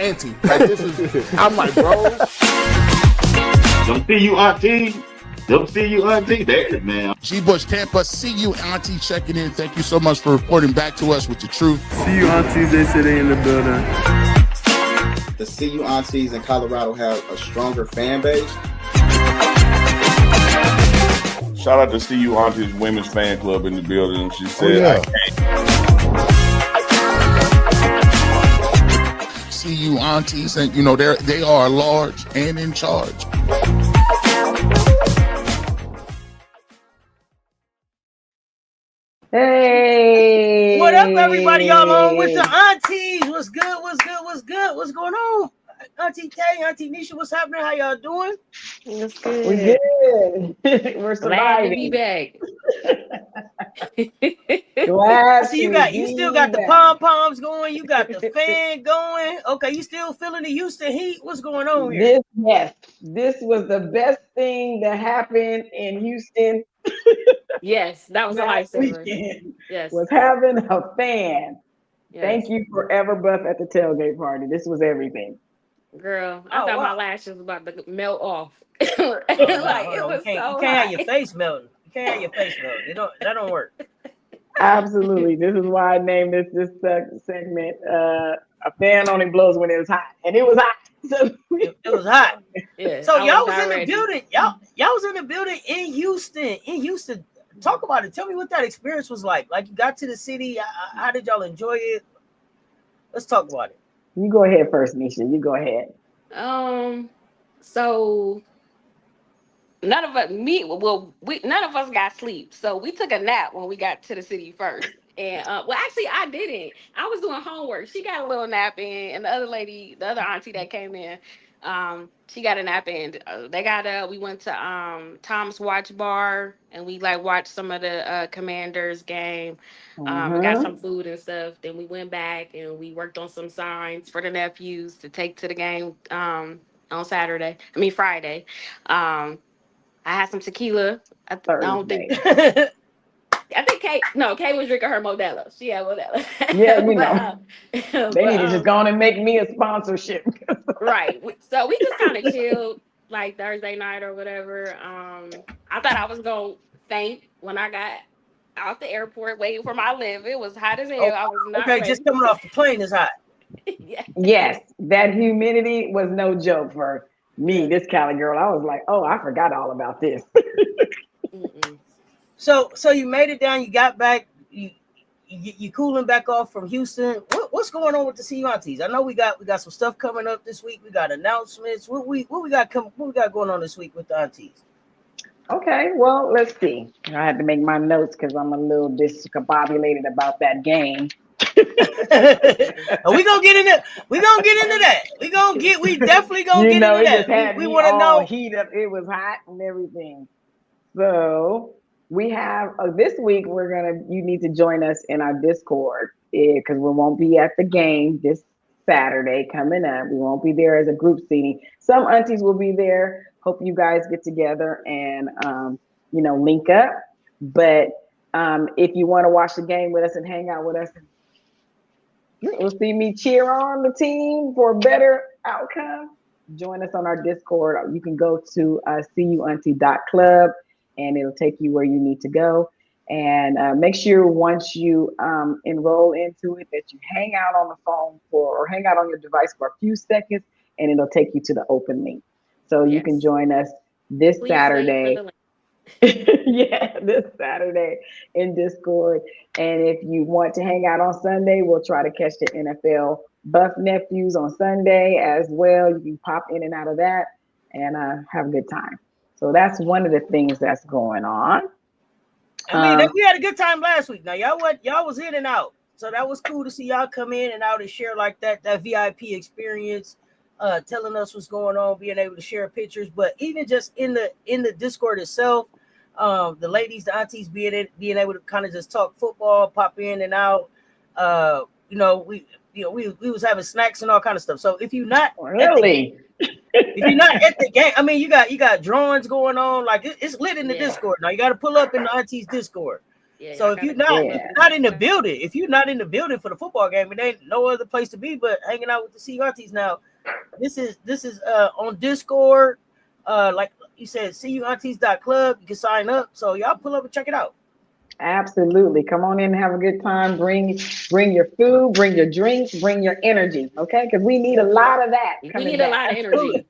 auntie. Like this is, I'm like, bro. Don't see you, auntie. Don't see you, auntie. There, man. G. Bush, Tampa, see you, auntie, checking in. Thank you so much for reporting back to us with the truth. See you, aunties. They say they in the building. The See You Aunties in Colorado have a stronger fan base. Shout out to See You Aunties Women's Fan Club in the building. She said, I can't. See You Aunties, and you know they are large and in charge. Hey, what up, everybody? Y'all on with the aunties? What's good? What's good? What's good? What's going on? Auntie K, Auntie Nisha, what's happening? How y'all doing? What's good? We're good. We're surviving. Glad to be back. Glad so you still got the pom poms going. You got the fan going. Okay, you still feeling the Houston heat? What's going on here? This was the best thing that happened in Houston. Yes, that was a lifesaver. Yes, was having a fan. Yes. Thank you, Forever Buff at the tailgate party. This was everything. Girl, I thought my lashes was about to melt off. It was you can't have your face melting. You can't have your face melting. That don't work. Absolutely. This is why I named this segment "A Fan Only Blows When It's Hot," and it was hot. So it was hot. Yeah, so y'all was in the building. Y'all was in the building in Houston. Talk about it. Tell me what that experience was like. Like you got to the city. How did y'all enjoy it? Let's talk about it. You go ahead first, Nisha. You go ahead. So none of us got sleep. So we took a nap when we got to the city first. And actually I didn't. I was doing homework. She got a little nap in, and the other auntie that came in, she got a nap in. They got we went to Tom's Watch Bar, and we watched some of the Commanders game. We got some food and stuff. Then we went back and we worked on some signs for the nephews to take to the game on Friday. I had some tequila. I don't think. I think Kay was drinking her Modelo. She had Modelo. Yeah, they need to just go on and make me a sponsorship. Right. So we just kind of chilled Thursday night or whatever. I thought I was going to faint when I got out the airport waiting for my lift. It was hot as hell. I was not ready. Just coming off the plane is hot. Yes, that humidity was no joke for me, this Cali girl. I was like, oh, I forgot all about this. So you made it down. You got back. You cooling back off from Houston. What's going on with the See You Aunties? I know we got some stuff coming up this week. We got announcements. What we got going on this week with the aunties? Okay, well, let's see. I had to make my notes because I'm a little discombobulated about that game. We gonna get into that. We definitely gonna get into that. We want to know. Heat up. It was hot and everything. So we have this week. You need to join us in our Discord because we won't be at the game this Saturday coming up. We won't be there as a group seating. Some aunties will be there. Hope you guys get together and link up. But if you want to watch the game with us and hang out with us, you'll see me cheer on the team for a better outcome. Join us on our Discord. You can go to cuauntie.club and it'll take you where you need to go. And make sure once you enroll into it that you hang out on the phone or hang out on your device for a few seconds, and it'll take you to the open link. So you can join us this Saturday. This Saturday in Discord. And if you want to hang out on Sunday, we'll try to catch the NFL Buff Nephews on Sunday as well. You can pop in and out of that and have a good time. So that's one of the things that's going on. I mean, we had a good time last week. Now y'all was in and out, so that was cool to see y'all come in and out and share that VIP experience, telling us what's going on, being able to share pictures. But even just in the Discord itself, the ladies, the aunties being able to kind of just talk football, pop in and out. We was having snacks and all kind of stuff. So if you're not if you're not at the game, I mean, you got drawings going on. Like it's lit in the Discord now. You got to pull up in the aunties Discord. Yeah, So y'all if you're gotta not, pull if up. you're not in the building, if you're not in the building for the football game, it ain't no other place to be but hanging out with the CU Aunties. Now, this is on Discord. Like you said, cuaunties.club. You can sign up. So y'all pull up and check it out. Absolutely. Come on in and have a good time. Bring your food, bring your drinks, bring your energy. Okay, because we need a lot of that We coming need a back. lot of Absolutely.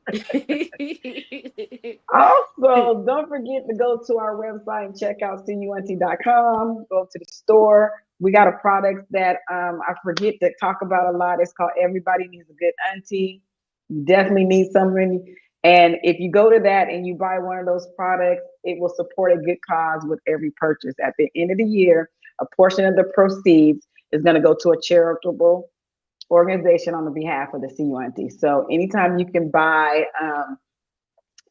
energy. Also, don't forget to go to our website and check out cuauntie.com. Go to the store. We got a product that I forget to talk about a lot. It's called Everybody Needs a Good Auntie. You definitely need something. And if you go to that and you buy one of those products, it will support a good cause with every purchase. At the end of the year, a portion of the proceeds is going to go to a charitable organization on the behalf of the CU Auntie. So anytime you can buy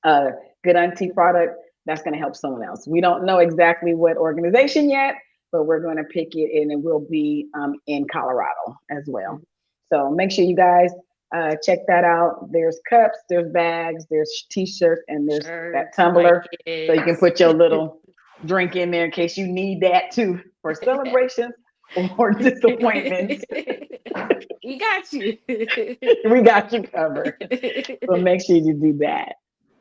a good auntie product, that's going to help someone else. We don't know exactly what organization yet, but we're going to pick it and it will be in Colorado as well. So make sure you guys check that out. There's cups, there's bags, there's t-shirts, and there's that tumbler. So you can put your little drink in there in case you need that too for celebrations or disappointments. We got you. We got you covered. So make sure you do that.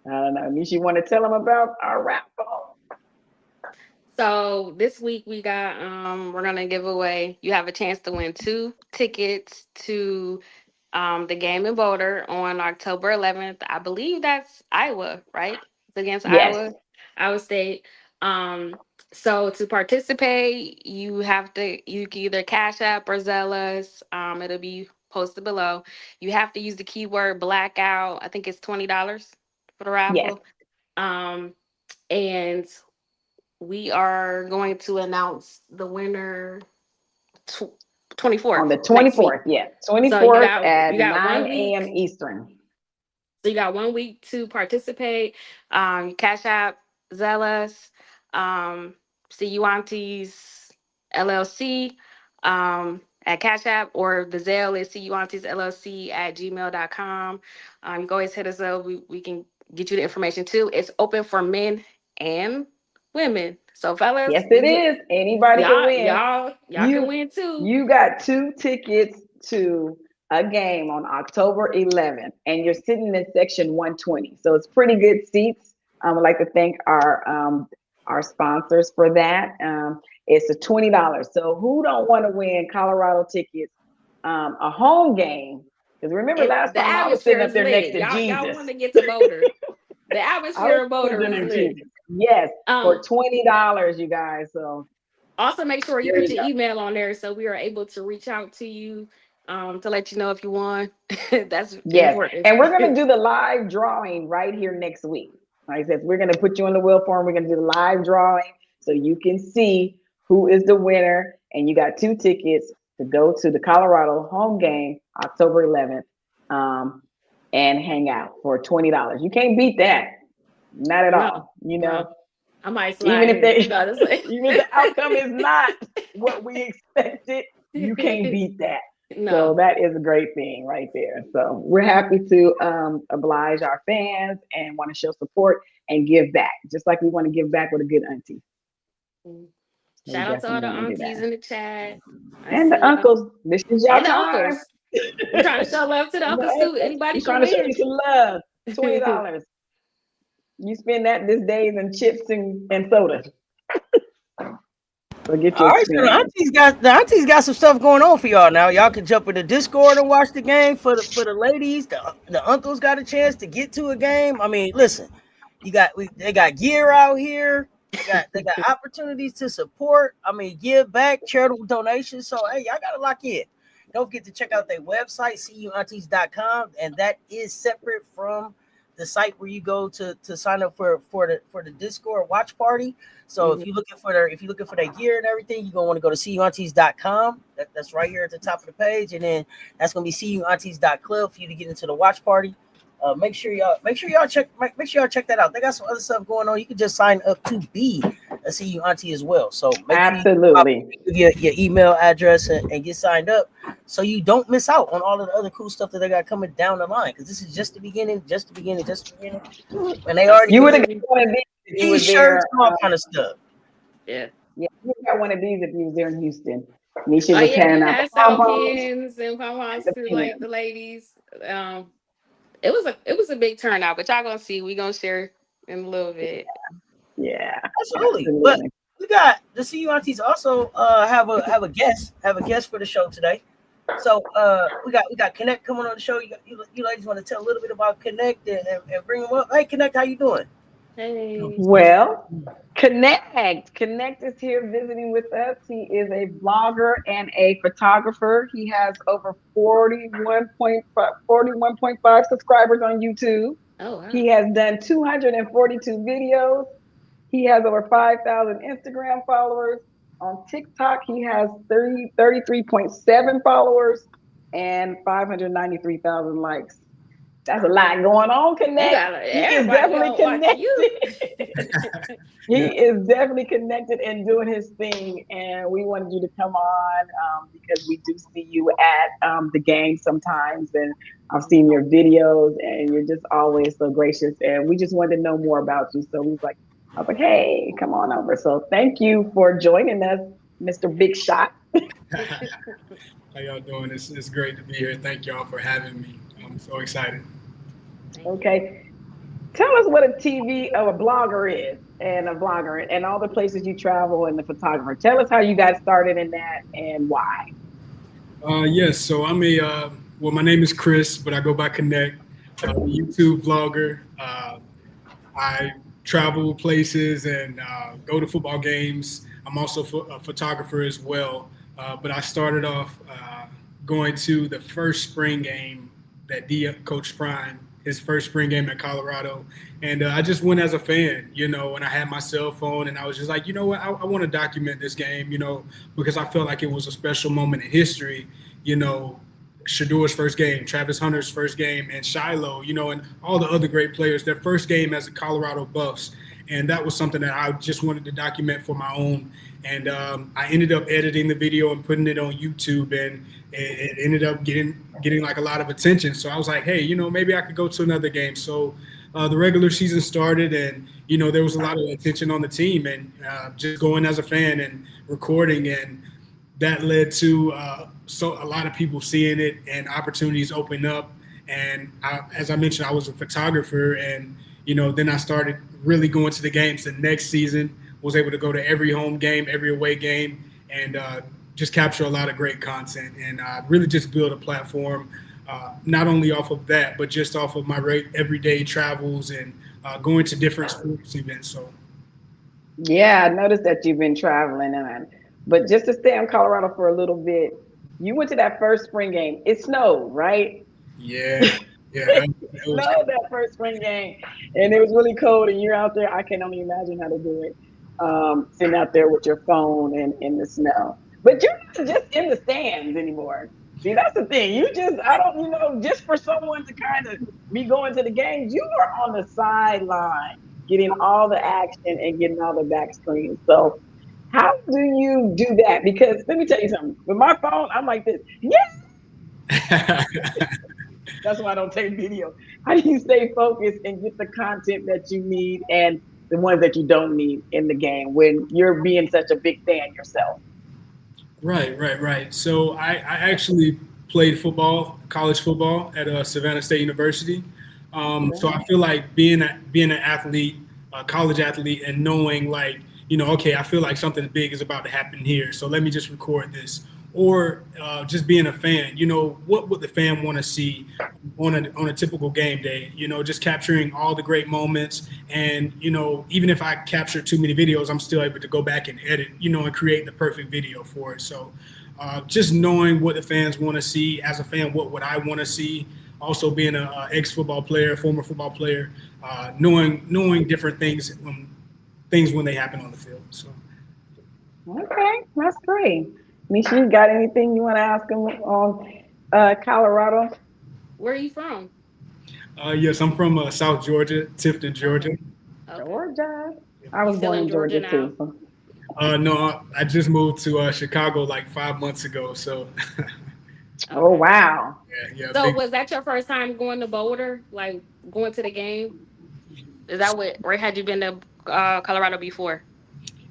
I don't know. Nisha, you want to tell them about our raffle? So this week we got we're gonna give away. You have a chance to win 2 tickets to the game in Boulder on October 11th. I believe that's Iowa, right? It's against Yes. Iowa State. So to participate, you can either Cash App or Zellas. It'll be posted below. You have to use the keyword blackout. I think it's $20 for the raffle. Yes. And we are going to announce the winner 24th. On the 24th, yeah. 24th at you got 9 1 week. a.m. Eastern. So you got 1 week to participate. Cash App, Zellas, CU Aunties LLC at Cash App, or the Zelle is CU Aunties LLC at gmail.com. You can always hit us up. We can get you the information too. It's open for men and women. So fellas, Yes, it is. Anybody can win. Y'all can win too. You got 2 tickets to a game on October 11th, and you're sitting in section 120. So it's pretty good seats. I would like to thank our sponsors for that. It's a $20. So who don't want to win Colorado tickets, a home game? Because remember last time I was sitting up there next to Jesus. Y'all want to get to Boulder. The atmosphere in Boulder is lit. Yes, for $20, you guys. So also make sure you put your email on there so we are able to reach out to you to let you know if you won. That's important. And we're going to do the live drawing right here next week. Like I said, we're going to put you on the wheel form. We're going to do the live drawing so you can see who is the winner. And you got 2 tickets to go to the Colorado home game October 11th and hang out for $20. You can't beat that. Not at all. You know, I might slide even if the outcome is not what we expected, you can't beat that. No. So that is a great thing right there. So we're happy to oblige our fans and want to show support and give back, just like we want to give back with a good auntie. Shout out to all the aunties in the chat. And the uncles. This is y'all time. We're trying to show love to the uncles too. Anybody trying to show you some love. $20. You spend that this days in chips and soda. So get your all right, so the aunties got some stuff going on for y'all now. Y'all can jump in the Discord and watch the game for the ladies. The uncles got a chance to get to a game. I mean, listen, they got gear out here. They got opportunities to support. I mean, give back, charitable donations. So hey, y'all gotta lock in. Don't forget to check out their website, cuaunties.com, and that is separate from the site where you go to sign up for the Discord watch party. So if you're looking for their gear and everything, you're gonna want to go to cuaunties.com. That's right here at the top of the page, and then that's gonna be cuaunties.club for you to get into the watch party. Make sure y'all check that out. They got some other stuff going on. You can just sign up to be a CU Auntie as well. So absolutely give your email address and get signed up so you don't miss out on all of the other cool stuff that they got coming down the line. Because this is just the beginning. And they already you would have got one of these t-shirts and all kind of stuff. Yeah. Yeah, you got one of these if you was there in Houston. Nisha Oh was yeah, handing we out the had pom salt poms. pens and pom poms The to like pens. the ladies. It was a big turnout, but y'all gonna see. We gonna share in a little bit. Yeah, Absolutely. But absolutely. we got the CU aunties also have a guest for the show today. So we got Konnxct coming on the show. You ladies want to tell a little bit about Konnxct and bring them up. Hey Konnxct, how you doing? Hey. Well, Konnxct is here visiting with us. He is a blogger and a photographer. He has over 41.5 subscribers on YouTube. Oh wow. He has done 242 videos. He has over 5,000 Instagram followers. On TikTok, he has 33.7 followers and 593,000 likes. That's a lot going on, You Konnxct. got He is everybody definitely gonna watch you. connected. He is definitely connected and doing his thing. And we wanted you to come on because we do see you at the game sometimes. And I've seen your videos and you're just always so gracious. And we just wanted to know more about you. So I was like, hey, come on over. So thank you for joining us, Mr. Big Shot. How y'all doing? It's great to be here. Thank y'all for having me. I'm so excited. Okay. Tell us what a TV or a blogger is and a vlogger and all the places you travel and the photographer. Tell us how you got started in that and why. Yes, so my name is Chris, but I go by Konnxct. I'm a YouTube vlogger. I travel places and go to football games. I'm also a photographer as well. But I started off going to the first spring game that Coach Prime, his first spring game at Colorado. And I just went as a fan, and I had my cell phone and I was just like, you know what, I want to document this game, because I felt like it was a special moment in history, Shador's first game, Travis Hunter's first game, and Shiloh, and all the other great players, their first game as a Colorado Buffs. And that was something that I just wanted to document for my own. And I ended up editing the video and putting it on YouTube, and it ended up getting like a lot of attention. So I was like, hey, maybe I could go to another game. So the regular season started, and there was a lot of attention on the team, and just going as a fan and recording, and that led to a lot of people seeing it and opportunities open up. And as I mentioned, I was a photographer, and then I started really going to the games the next season. Was able to go to every home game, every away game, and just capture a lot of great content, and really just build a platform, not only off of that, but just off of my everyday travels and going to different sports events. So, Yeah, I noticed that you've been traveling but just to stay in Colorado for a little bit, you went to that first spring game. It snowed, right? yeah, It snowed that first spring game, and it was really cold, and you're out there. I can only imagine how to do it. Sitting out there with your phone and in the snow. But you're not just in the stands anymore. See, that's the thing. Just for someone to kind of be going to the games, you are on the sideline, getting all the action and getting all the back screens. So how do you do that? Because let me tell you something. With my phone, I'm like this. Yes. That's why I don't take video. How do you stay focused and get the content that you need and the ones that you don't need in the game when you're being such a big fan yourself? Right. So I actually played football, college football at Savannah State University. So I feel like being an athlete, a college athlete, and knowing like, okay, I feel like something big is about to happen here. So let me just record this. Or just being a fan, what would the fan want to see on a typical game day? Just capturing all the great moments, and even if I capture too many videos, I'm still able to go back and edit, and create the perfect video for it. So just knowing what the fans want to see as a fan, what would I want to see? Also being an ex-football player, former football player, knowing different things when they happen on the field. So. Okay, that's great. Nisha, you got anything you want to ask them on Colorado? Where are you from? Yes, I'm from South Georgia, Tifton, Georgia. Okay. Georgia. I was Still born in in Georgia Georgia too. No, I just moved to Chicago like 5 months ago. So. Oh wow. Yeah. So was that your first time going to Boulder, like going to the game? Is that what, or had you been to Colorado before?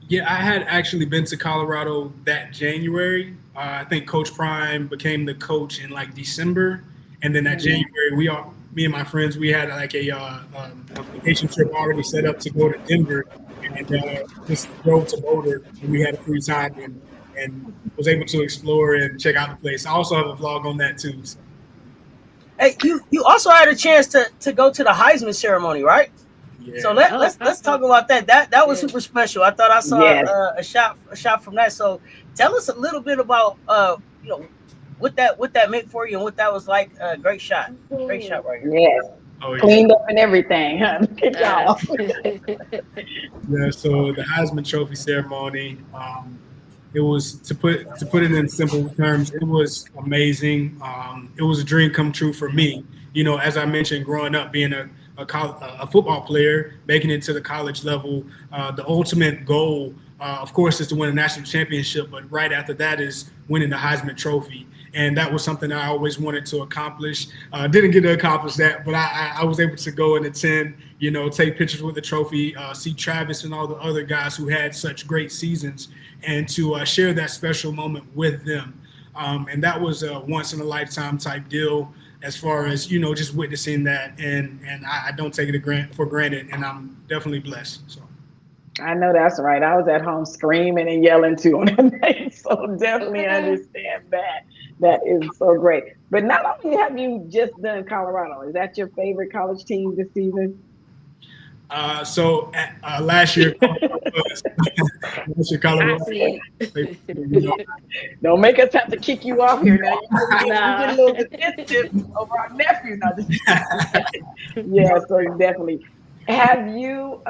Yeah, I had actually been to Colorado that January. I think Coach Prime became the coach in like December, and then that January, me and my friends, we had like a vacation trip already set up to go to Denver, and just drove to Boulder when we had a free time and was able to explore and check out the place. I also have a vlog on that too. So. Hey, you also had a chance to go to the Heisman ceremony, right? Yeah. So let's talk about that. That was super special. I thought I saw a shot from that. So tell us a little bit about what that meant for you and what that was like. Great shot right here. Yes. Oh, yeah. Cleaned up and everything. Look at y'all. Yeah, so the Heisman Trophy ceremony, it was to put it in simple terms, it was amazing. It was a dream come true for me. You know, as I mentioned, growing up, being a football player, making it to the college level, the ultimate goal, of course, is to win a national championship. But right after that is winning the Heisman Trophy. And that was something I always wanted to accomplish. Didn't get to accomplish that, but I was able to go and attend, take pictures with the trophy, see Travis and all the other guys who had such great seasons, and to share that special moment with them. And that was a once in a lifetime type deal as far as, just witnessing that. And I don't take it for granted, and I'm definitely blessed. So. I know that's right. I was at home screaming and yelling too on that night. So definitely understand that. That is so great. But not only have you just done Colorado, is that your favorite college team this season? So last year, Colorado. Don't make us have to kick you off here now. You get a little defensive over our nephew now. Yeah, so definitely. Have you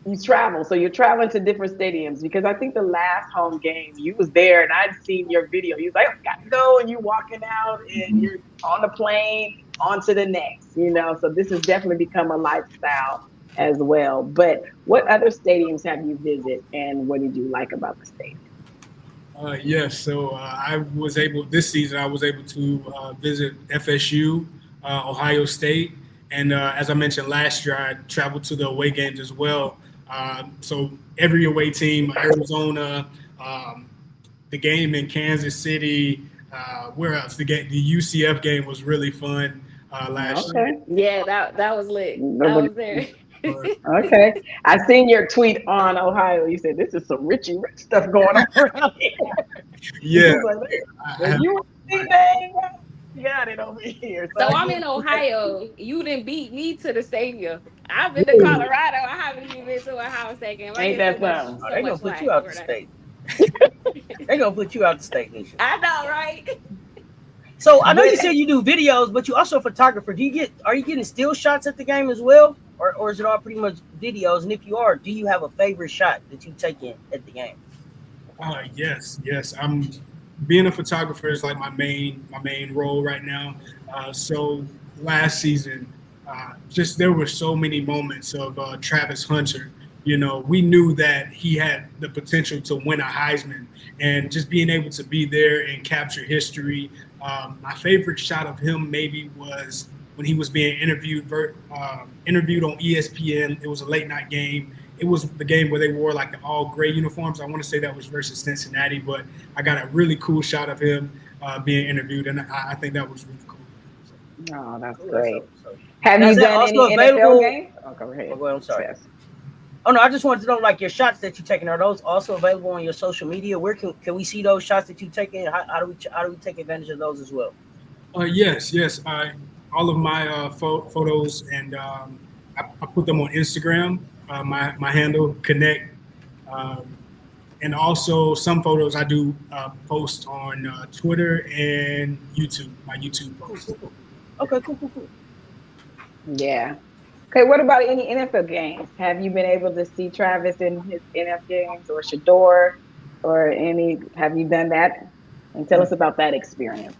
you travel, so you're traveling to different stadiums, because I think the last home game you was there and I'd seen your video. You was like, I got to go, and you walking out and you're on the plane on to the next, so this has definitely become a lifestyle as well. But what other stadiums have you visited, and what did you like about the stadium? Yes, so this season I was able to visit FSU, Ohio State, and as I mentioned last year, I traveled to the away games as well. So every away team, Arizona, the game in Kansas City, where else? The UCF game was really fun last year. Yeah, that was lit. I was there. Okay. I seen your tweet on Ohio. You said this is some Richie Rich stuff going on around here. Yeah. You got it over here. So I'm in Ohio. You didn't beat me to the stadium. I've been to Colorado. I haven't even been to Ohio State game. Ain't that something? They're gonna put you out the state. They're gonna put you out the state, Nisha. I know, right? So I know you said you do videos, but you also a photographer. Are you getting still shots at the game as well, or is it all pretty much videos? And if you are, do you have a favorite shot that you take in at the game? Yes. I'm being a photographer is like my main role right now. So last season, there were so many moments of Travis Hunter. We knew that he had the potential to win a Heisman, and just being able to be there and capture history. My favorite shot of him maybe was when he was being interviewed on ESPN. It was a late night game. It was the game where they wore like the all gray uniforms. I want to say that was versus Cincinnati, but I got a really cool shot of him being interviewed, and I think that was really cool. Oh, that's great. Have you done any NFL games? Oh, go ahead. Oh, I'm sorry. Yes. Oh no, I just wanted to know, like, your shots that you're taking, are those also available on your social media? Where can we see those shots that you're taking? How do we take advantage of those as well? Yes. All of my photos, and I put them on Instagram. My handle, Konnxct, and also some photos I do post on Twitter and YouTube. My YouTube posts. Okay, cool. Yeah. Okay, what about any NFL games? Have you been able to see Travis in his NFL games, or Shador, or any? Have you done that? And tell us about that experience.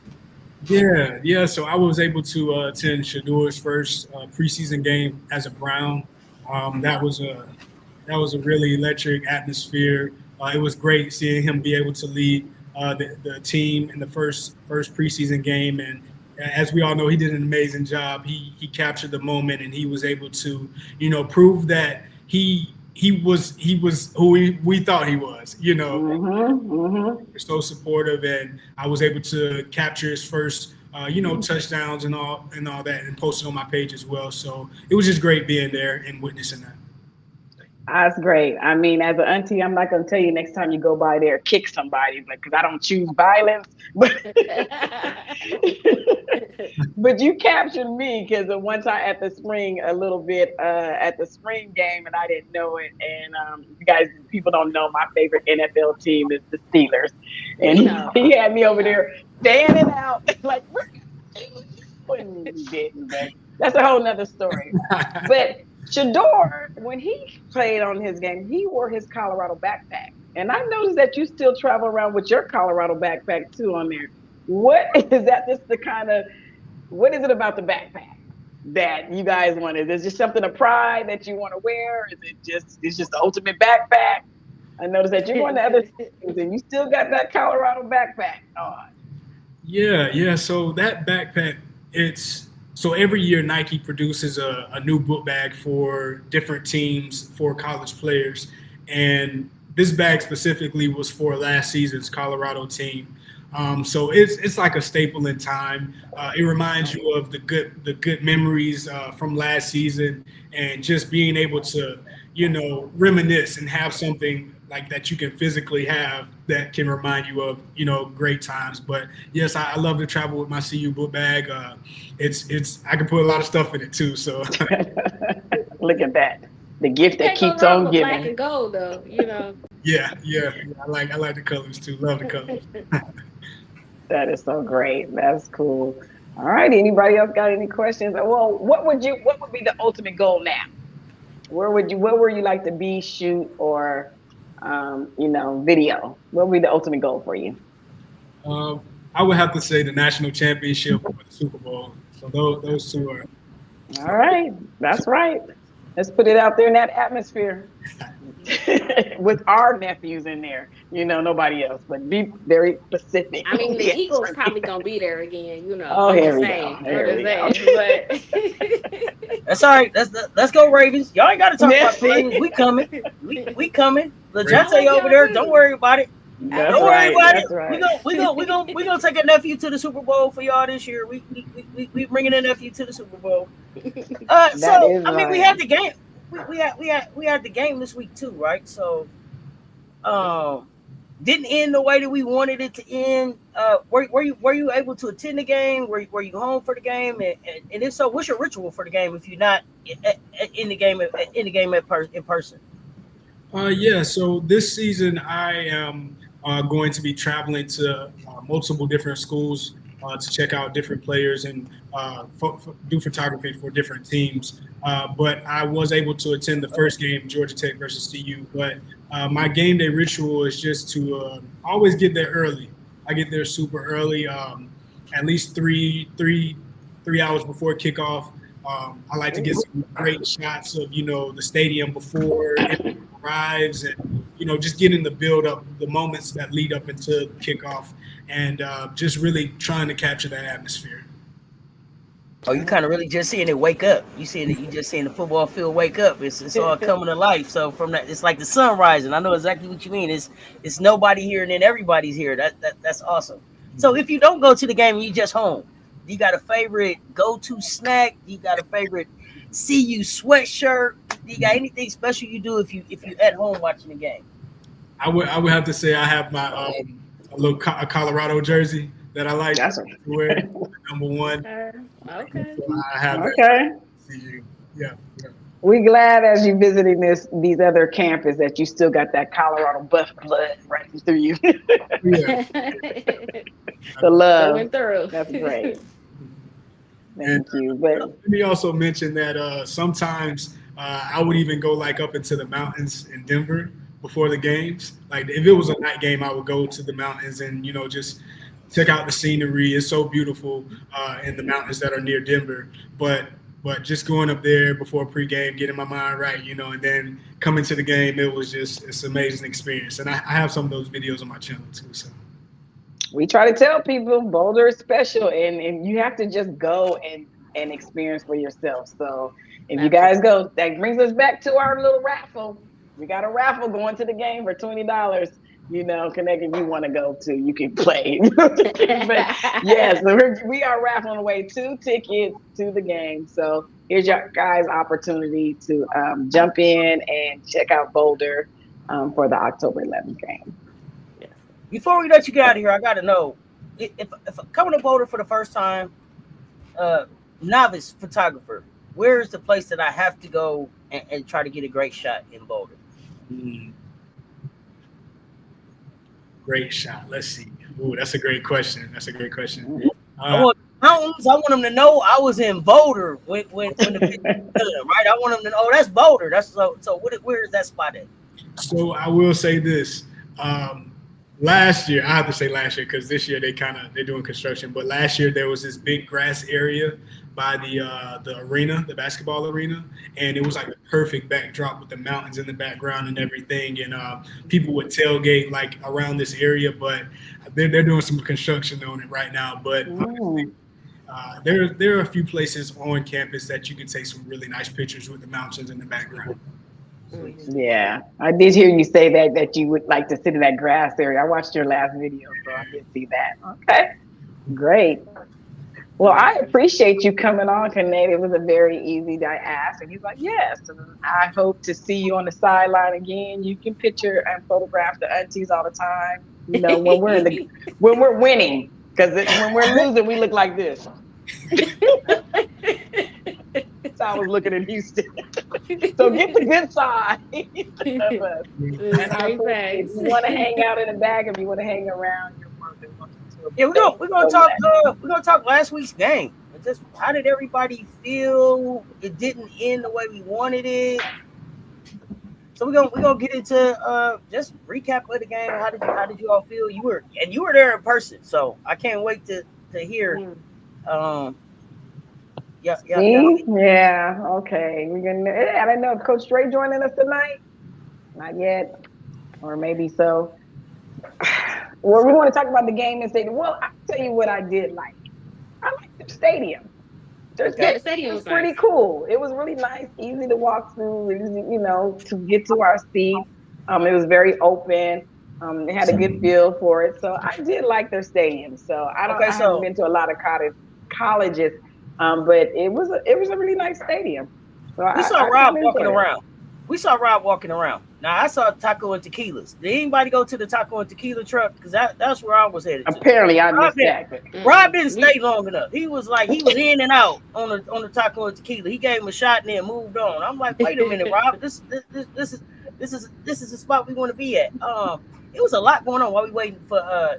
Yeah. So I was able to attend Shador's first preseason game as a Brown. That was a really electric atmosphere. It was great seeing him be able to lead the team in the first preseason game, and as we all know, he did an amazing job. He captured the moment, and he was able to, prove that he he was who we thought he was. Mm-hmm. So supportive, and I was able to capture his first touchdowns and all that, and post it on my page as well. So it was just great being there and witnessing that. That's great. I mean, as an auntie, I'm not going to tell you next time you go by there, kick somebody, because I don't choose violence. But you captured me because one time at the spring, a little bit at the spring game, and I didn't know it. And you guys, people don't know my favorite NFL team is the Steelers, and he had me over there standing out like, what you didn't, but that's a whole nother story. But Shador, when he played on his game, he wore his Colorado backpack. And I noticed that you still travel around with your Colorado backpack too on there. What is that? What is it about the backpack that you guys wanted? Is it just something of pride that you want to wear? Is it just the ultimate backpack? I noticed that you're going to other things and you still got that Colorado backpack on. Yeah. So that backpack, so every year Nike produces a new book bag for different teams for college players. And this bag specifically was for last season's Colorado team. So it's like a staple in time. It reminds you of the good memories from last season, and just being able to, reminisce and have something like that you can physically have that can remind you of, great times. But yes, I love to travel with my CU book bag. It's I can put a lot of stuff in it too. So look at that. The gift that keeps on giving. Black and gold, though, Yeah. I like the colors too. Love the colors. That is so great. That's cool. All right. Anybody else got any questions? Well, what would be the ultimate goal now? Where would you like to be, shoot, or video? What would be the ultimate goal for you? I would have to say the national championship or the Super Bowl. So those two are. All right. That's right. Let's put it out there in that atmosphere with our nephews in there. Nobody else, but be very specific. I mean, the Eagles probably gonna be there again. Oh, here we go. But that's all right. Let's go Ravens. Y'all ain't got to talk about the Ravens. We coming. We coming. LeJante over there. Don't worry about it. Don't worry about it. Right. We gonna take a nephew to the Super Bowl for y'all this year. We bringing a nephew to the Super Bowl. We had the game. We had the game this week too, right? So, didn't end the way that we wanted it to end. Were you able to attend the game? Were you home for the game? And if so, what's your ritual for the game if you're not in the game in person? Yeah. So this season I am going to be traveling to multiple different schools to check out different players and do photography for different teams. But I was able to attend the first game, Georgia Tech versus CU. But my game day ritual is just to always get there early. I get there super early, at least three hours before kickoff. I like to get some great shots of the stadium before it arrives, and just getting the build up, the moments that lead up into kickoff, and just really trying to capture that atmosphere. Oh, you kind of really just seeing it wake up. You just seeing the football field wake up. It's all coming to life. So from that, it's like the sun rising. I know exactly what you mean. It's nobody here and then everybody's here. That's awesome. So if you don't go to the game, you just home. You got a favorite go-to snack? You got a favorite CU sweatshirt? You got anything special you do if you at home watching the game? I would have to say I have my a Colorado jersey that I like to wear. Number one. Okay. So I have CU. Yeah. We glad as you visiting these other campuses that you still got that Colorado buff blood running through you. Yeah. The love. Going through. That's great. Thank you. But let me also mention that sometimes I would even go up into the mountains in Denver before the games. Like if it was a night game, I would go to the mountains and just check out the scenery. It's so beautiful in the mountains that are near Denver. But just going up there before pregame, getting my mind right, and then coming to the game, it's an amazing experience. And I have some of those videos on my channel too. So we try to tell people Boulder is special, and you have to just go and experience for yourself. So if you guys go, that brings us back to our little raffle. We got a raffle going to the game for $20. You know, Connect, if you want to go to, you can play. But yes, we are raffling away 2 tickets to the game. So here's your guys' opportunity to jump in and check out Boulder for the October 11th game. Before we let you get out of here, I got to know if I'm coming to Boulder for the first time, novice photographer, where is the place that I have to go and try to get a great shot in Boulder? Great shot. Let's see. Ooh, that's a great question. I want mountains. I want them to know I was in Boulder when the picture was done, right? I want them to know, oh, that's Boulder. That's so. Where is that spot at? So I will say this. Last year, I have to say last year because this year they're doing construction. But last year there was this big grass area by the arena, the basketball arena, and it was like a perfect backdrop with the mountains in the background and everything. And people would tailgate like around this area, but they're doing some construction on it right now. But there are a few places on campus that you can take some really nice pictures with the mountains in the background. Yeah, I did hear you say that you would like to sit in that grass area. I watched your last video, so I did see that. Okay, great. Well, I appreciate you coming on, Konnxct. It was a very easy ask, and he's like, yes. And I hope to see you on the sideline again. You can picture and photograph the aunties all the time. You know, when we're winning, because when we're losing, we look like this. That's how I was looking in Houston. So get the good side of us. And if you want to hang out in the back, if you want to hang around, you're more than welcome to. Yeah, we're gonna talk last week's game. Just how did everybody feel? It didn't end the way we wanted it. So we're gonna get into just recap of the game. How did you all feel? You were there in person, so I can't wait to hear. Yeah. Okay. We're gonna. I don't know if Coach Dre joining us tonight. Not yet, or maybe so. Well, we want to talk about the game and say, well, I'll tell you what I did like. I like the stadium. The stadium was pretty cool. It was really nice, easy to walk through, easy, to get to our seats. It was very open. They had a good feel for it. So I did like their stadium. So I haven't been to a lot of colleges, but it was a really nice stadium. So we saw Rob walking around. Now I saw Taco and Tequilas. Did anybody go to the Taco and Tequila truck? Because that's where I was headed to. Apparently, I missed that. Rob didn't stay long enough. He was in and out on the Taco and Tequila. He gave him a shot and then moved on. I'm like, wait a minute, Rob. This is the spot we want to be at. It was a lot going on while we waiting for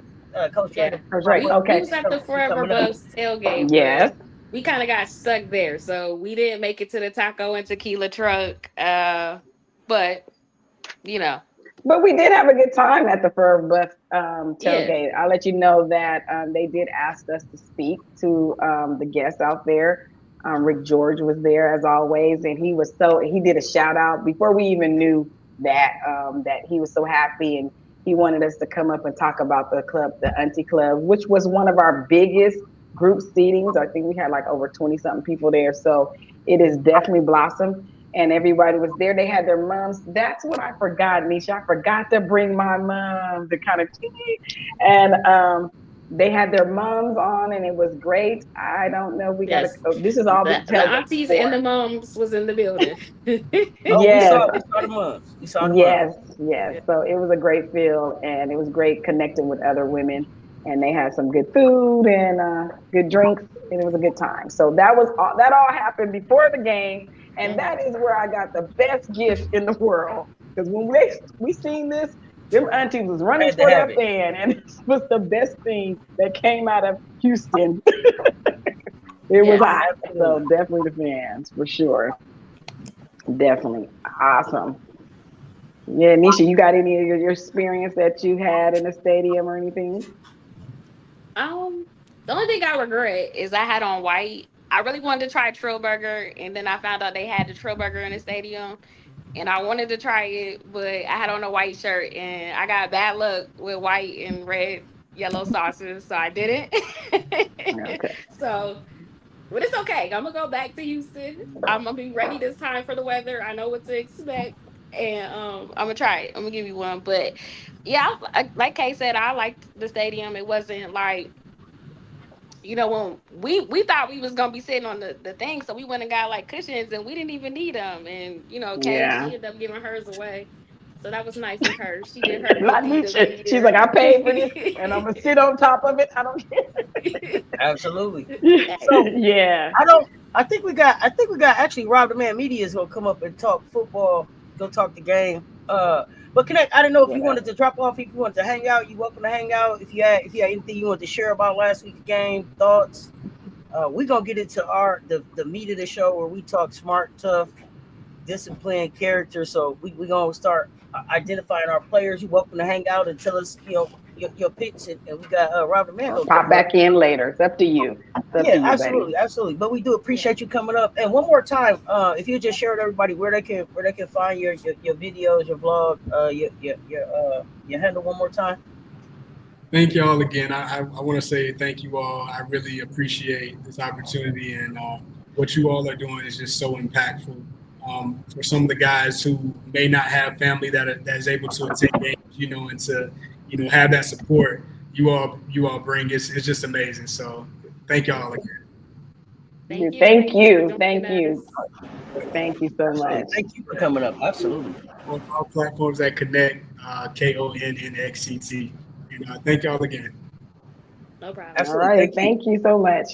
Coach J. Right. Okay. We was at the Forever Bus tailgate. Yes. We kind of got stuck there, so we didn't make it to the Taco and Tequila truck. But But we did have a good time at the Forever Bus tailgate. I'll let you know that they did ask us to speak to the guests out there. Rick George was there as always, and he did a shout out before we even knew that he was so happy, and he wanted us to come up and talk about the club, the Auntie Club, which was one of our biggest group seatings. I think we had like over 20-something people there. So it is definitely blossomed. And everybody was there. They had their moms. That's what I forgot, Nisha. I forgot to bring my mom, the kind of, and they had their moms on, and it was great. I don't know. We got to. This is all the aunties and the moms was in the building. Yes, we saw the moms. Yes. So it was a great feel, and it was great connecting with other women. And they had some good food and good drinks, and it was a good time. So that all happened before the game. And that is where I got the best gift in the world. Because when we seen this, them aunties was running for their fan, and it was the best thing that came out of Houston. It was hot. So definitely the fans, for sure. Definitely. Awesome. Yeah, Nisha, you got any of your experience that you had in the stadium or anything? The only thing I regret is I had on white. I really wanted to try Trill Burger, and then I found out they had the Trill Burger in the stadium, and I wanted to try it, but I had on a white shirt, and I got bad luck with white and red, yellow sauces, so I didn't. Okay. So, but it's okay. I'm gonna go back to Houston. I'm gonna be ready this time for the weather. I know what to expect. And I'm gonna try it. I'm gonna give you one. But yeah, like Kay said, I liked the stadium. It wasn't like, when we thought we was gonna be sitting on the thing, so we went and got like cushions, and we didn't even need them. And Kay, Yeah. she ended up giving hers away, so that was nice of her. She did her good Not deed me. of the She's like, I year. paid for this and I'm gonna sit on top of it. I don't Absolutely. care. So Yeah. I think we got actually Rob the Man Media is gonna come up and talk football, go talk the game. But Connect, I didn't know if you Yeah. wanted to drop off, if you wanted to hang out, you welcome to hang out. If you had anything you wanted to share about last week's game, thoughts. We're gonna get into the meat of the show where we talk smart, tough, disciplined character. So we gonna start identifying our players. You're welcome to hang out and tell us, your picks, and we got Robert Or Mando pop coming up. back in later. It's up to you. It's up to Yeah, you, buddy. absolutely. But we do appreciate you coming up. And one more time, if you just share with everybody where they can find your videos, your vlog, your handle one more time. Thank y'all again. I want to say thank you all. I really appreciate this opportunity, and what you all are doing is just so impactful. For some of the guys who may not have family that is able to attend games, and to have that support you all bring, it's just amazing. So thank y'all again. Thank you. Thank you. For Thank joining you. us. Thank you so Absolutely. much. Thank you for coming up. Absolutely. On all platforms that connect, Konnxct. And thank y'all again. No problem. All Absolutely. right. Thank you. Thank you so much.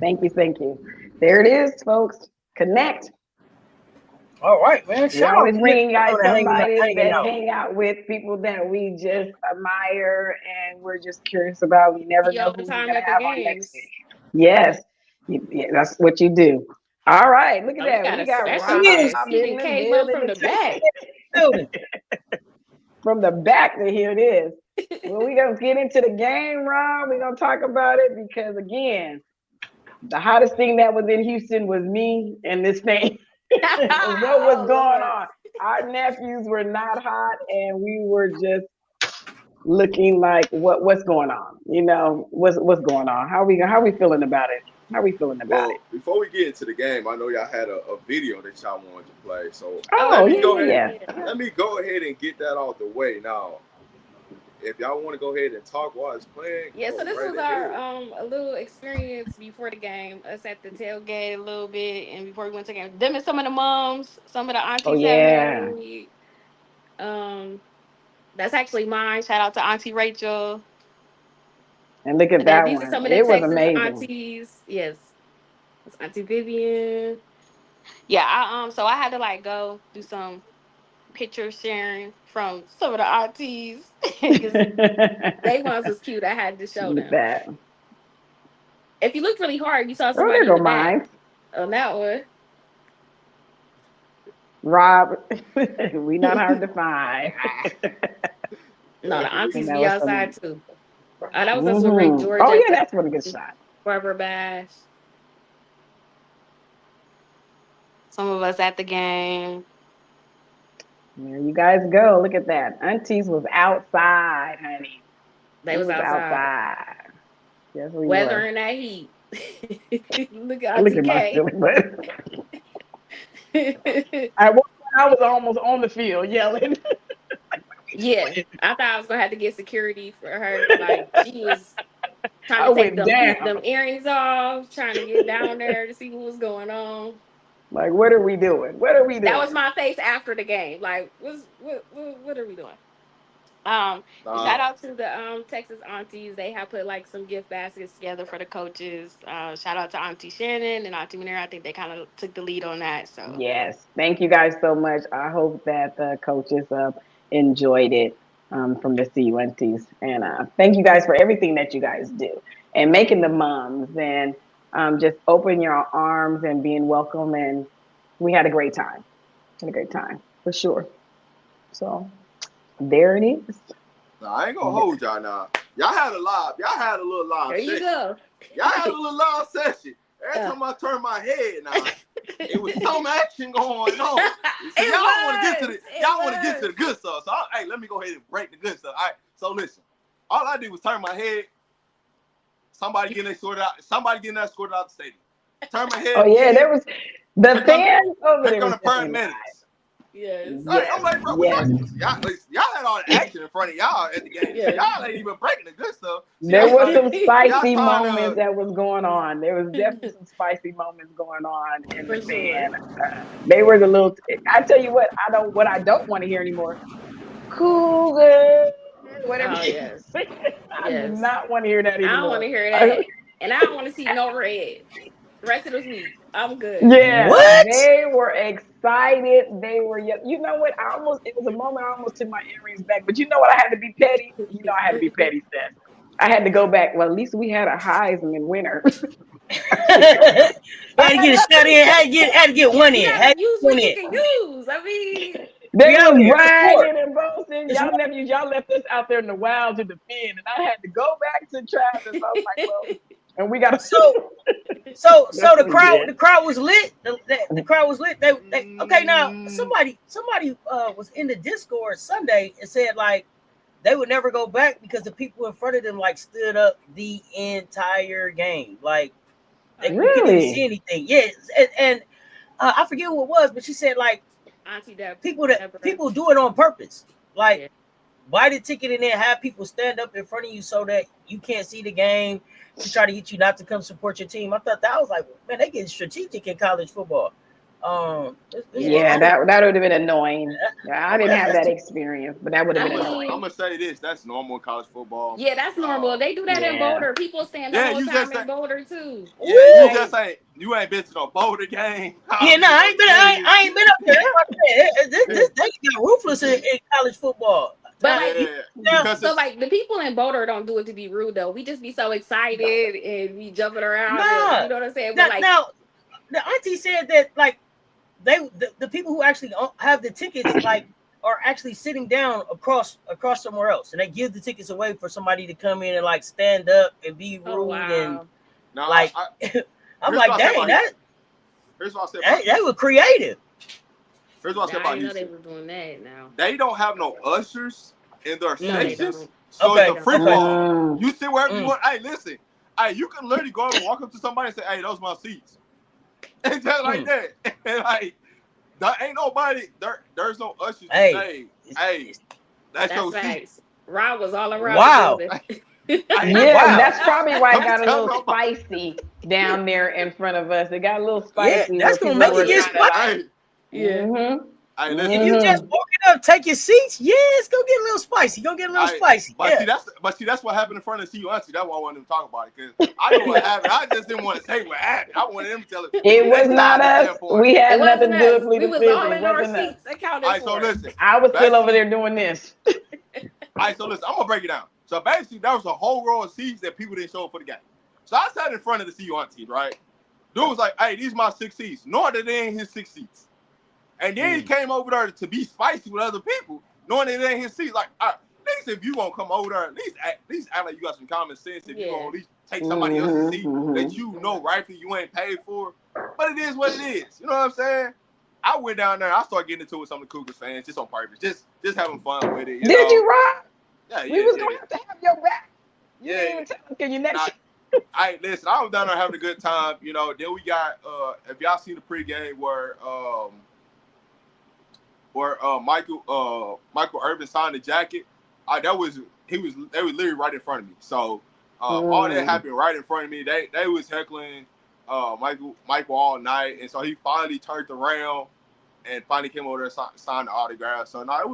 Thank you. Thank you. There it is, folks. Connect. All right, man. We Shout out always to bring you you guys for somebody hanging that out. hang out with people that we just admire and we're just curious about. We never See you know all who the we're time gonna at the have on next week. games. Yes, yeah, that's what you do. All right, look at Oh, we that. got We a got special Rob Yes. guest. He in done the came up building from to the take back. Building. from the back to here it is. Well, we're gonna get into the game, Rob. We're gonna talk about it because again, the hottest thing that was in Houston was me and this thing. What was Oh, going Lord. on? Our nephews were not hot, and we were just looking like what's going on? What's going on? How we feeling about it? How we feeling about Well, it? before we get into the game, I know y'all had a video that y'all wanted to play. So Oh let me yeah, go yeah, ahead. yeah. Let me go ahead and get that out the way now. If y'all want to go ahead and talk while it's playing, Yeah, go so this right was our ahead. a little experience before the game. Us at the tailgate a little bit, and before we went to the game. Them and some of the moms, some of the Oh aunties had yeah. married. Um, that's actually mine. Shout out to Auntie Rachel. And look at And then that these are one. some of the It was Texas amazing. aunties. Yes, that's Auntie Vivian. Yeah, so I had to like go do some picture sharing from some of the aunties because they ones was cute. I had to show Look at them. that. If you looked really hard, you saw Oh, there somebody in go the back mine. on that one. Rob, we not hard to find. No, the And aunties that be was outside some. too. That was us with Rick Mm-hmm. George Oh at yeah, the that's what a good shot. Barber Bash. Some of us at the game. There you guys go. Look at that. Aunties was outside, honey. They We was was outside, outside. Yes, we were. weathering that heat. Look at Look Auntie at my K. silly butt. At one point, I was almost on the field yelling. Yeah, I thought I was gonna have to get security for her. Like she was trying I to take went down. them earrings off, trying to get down there to see what was going on. Like, what are we doing? What are we That was doing? my face after the game. Like, what are we doing? Shout Nah, out to the Texas aunties. They have put like some gift baskets together for the coaches. Shout out to Auntie Shannon and Auntie Manera. I think they kind of took the lead on that. So Yes. Thank you guys so much. I hope that the coaches enjoyed it from the CUNTs. And thank you guys for everything that you guys do and making the moms and just opening your arms and being welcome. And we had a great time. Had a great time for sure. So there it is. nah, I ain't gonna hold y'all now. Y'all had a little live there you session. go. Y'all had a little live session. Every Yeah. time I turned my head now, it was some action going on. So It y'all want to get to was. the good stuff. So hey, let me go ahead and break the good stuff. All right. So listen, all I did was turn my head. Somebody getting that sorted out the stadium. Turn my head Oh yeah, again. there was the Here come, fans over here there come was the definitely live. paramedics. Yes. I'm like, bro, Yes. y'all had all the action in front of y'all at the game. Yeah. Y'all ain't even breaking the good stuff. There y'all was some trying- spicy y'all trying to- moments that was going on. There was definitely some spicy moments going on, and For sure. they were the little. I tell you what, I don't want to hear anymore. Cougar, whatever. Oh yes. I do Yes. not want to hear that I don't want anymore. to hear that. And I don't want to see no red. The rest of this week, I'm good. Yeah, What? they were excited. They were, you know what? It was a moment I almost took my earrings back. But you know what? I had to be petty. You know, I had to be petty, Steph. I had to go back. Well, at least we had a Heisman winner. Had to get a shot in. Had to get one You in. Had gotta to use get one what you in. can use. I mean, They We out was here. It's war. bragging and boasting. It's war. Y'all left us out there in the wild to defend, and I had to go back to Travis. I was like, well, and we got So That's the what we did. crowd was lit. The crowd was lit. They okay. Now somebody was in the Discord Sunday and said like they would never go back because the people in front of them like stood up the entire game. Like they couldn't even Really? see anything. Yes, and I forget who it was, but she said like Auntie Deb. people do it on purpose. Like Yeah. buy the ticket and then have people stand up in front of you so that you can't see the game to try to get you not to come support your team. I thought that was like, man, they get strategic in college football. Yeah, that would have been annoying. I didn't have that experience, but that would have been I'm annoying. gonna say this: that's normal in college football. Yeah, that's normal. They do that in Yeah. Boulder. People stand the Yeah, whole you time just in say- Boulder too. Yeah, you ain't been to no Boulder game. Yeah, no, I ain't been up there. That's what I'm saying. This they got ruthless in college football. But like, because so like the people in Boulder don't do it to be rude though. We just be so excited and we jumping around. Nah. And, you know what I'm saying? But Now, the auntie said that like the people who actually have the tickets like are actually sitting down across somewhere else, and they give the tickets away for somebody to come in and like stand up and be rude and No, like I'm like, dang, here's what I said about they were creative. Here's what I said I about didn't know they Houston. were doing that now. They don't have no ushers in their No, they sections, don't. so Okay. it's a free for all. You sit wherever you Mm. want. Hey, listen, hey, you can literally go up and walk up to somebody and say, "Hey, those my seats," and just like that, and like there ain't nobody there. There's no ushers to Hey. say, "Hey, that's your seat." facts. Rob was all around. Wow. The building. Yeah, Wow. that's probably why it Don't got a tell little nobody. spicy down there in front of us. It got a little Yeah, spicy. that's where gonna people make it were get kinda like, Hey, Yeah. mhm. hey, listen. If you just walking up, take your seats, yeah, it's gonna get a little spicy. Gonna get a little Hey, spicy. But Yeah. see, that's what happened in front of CU Auntie. That's why I wanted them to talk about it because I know what happened. I just didn't want to say what happened. I wanted them to tell it. It was not us. We had It nothing wasn't to do us. with Fleet We of was Fish. all It in our wasn't us. seats accounted All right, for. so listen. I was still over Basically- there doing this. All right, so listen. I'm gonna break it down. So basically, there was a whole row of seats that people didn't show up for the game. So I sat in front of the CU Auntie, right? Dude was like, "Hey, these my 6 seats." Knowing that they ain't his 6 seats. And then he came over there to be spicy with other people, knowing that they ain't his seats. Like, all right, at least if you gonna come over there, at least act like you got some common sense. If you gonna at least take somebody else's seat that you know rightfully you ain't paid for. But it is what it is. You know what I'm saying? I went down there. I started getting into it with some of the Cougars fans just on purpose, just having fun with it. You Did know? you, Rob? Yeah, We was gonna have to have your back. You Yeah. didn't even tell us because you next. Listen, I was down there having a good time. You know, then we got if y'all seen the pregame where Michael Irvin signed the jacket, they was literally right in front of me. So all that happened right in front of me. They was heckling Michael all night, and so he finally turned around and finally came over there and signed the autograph. So no, it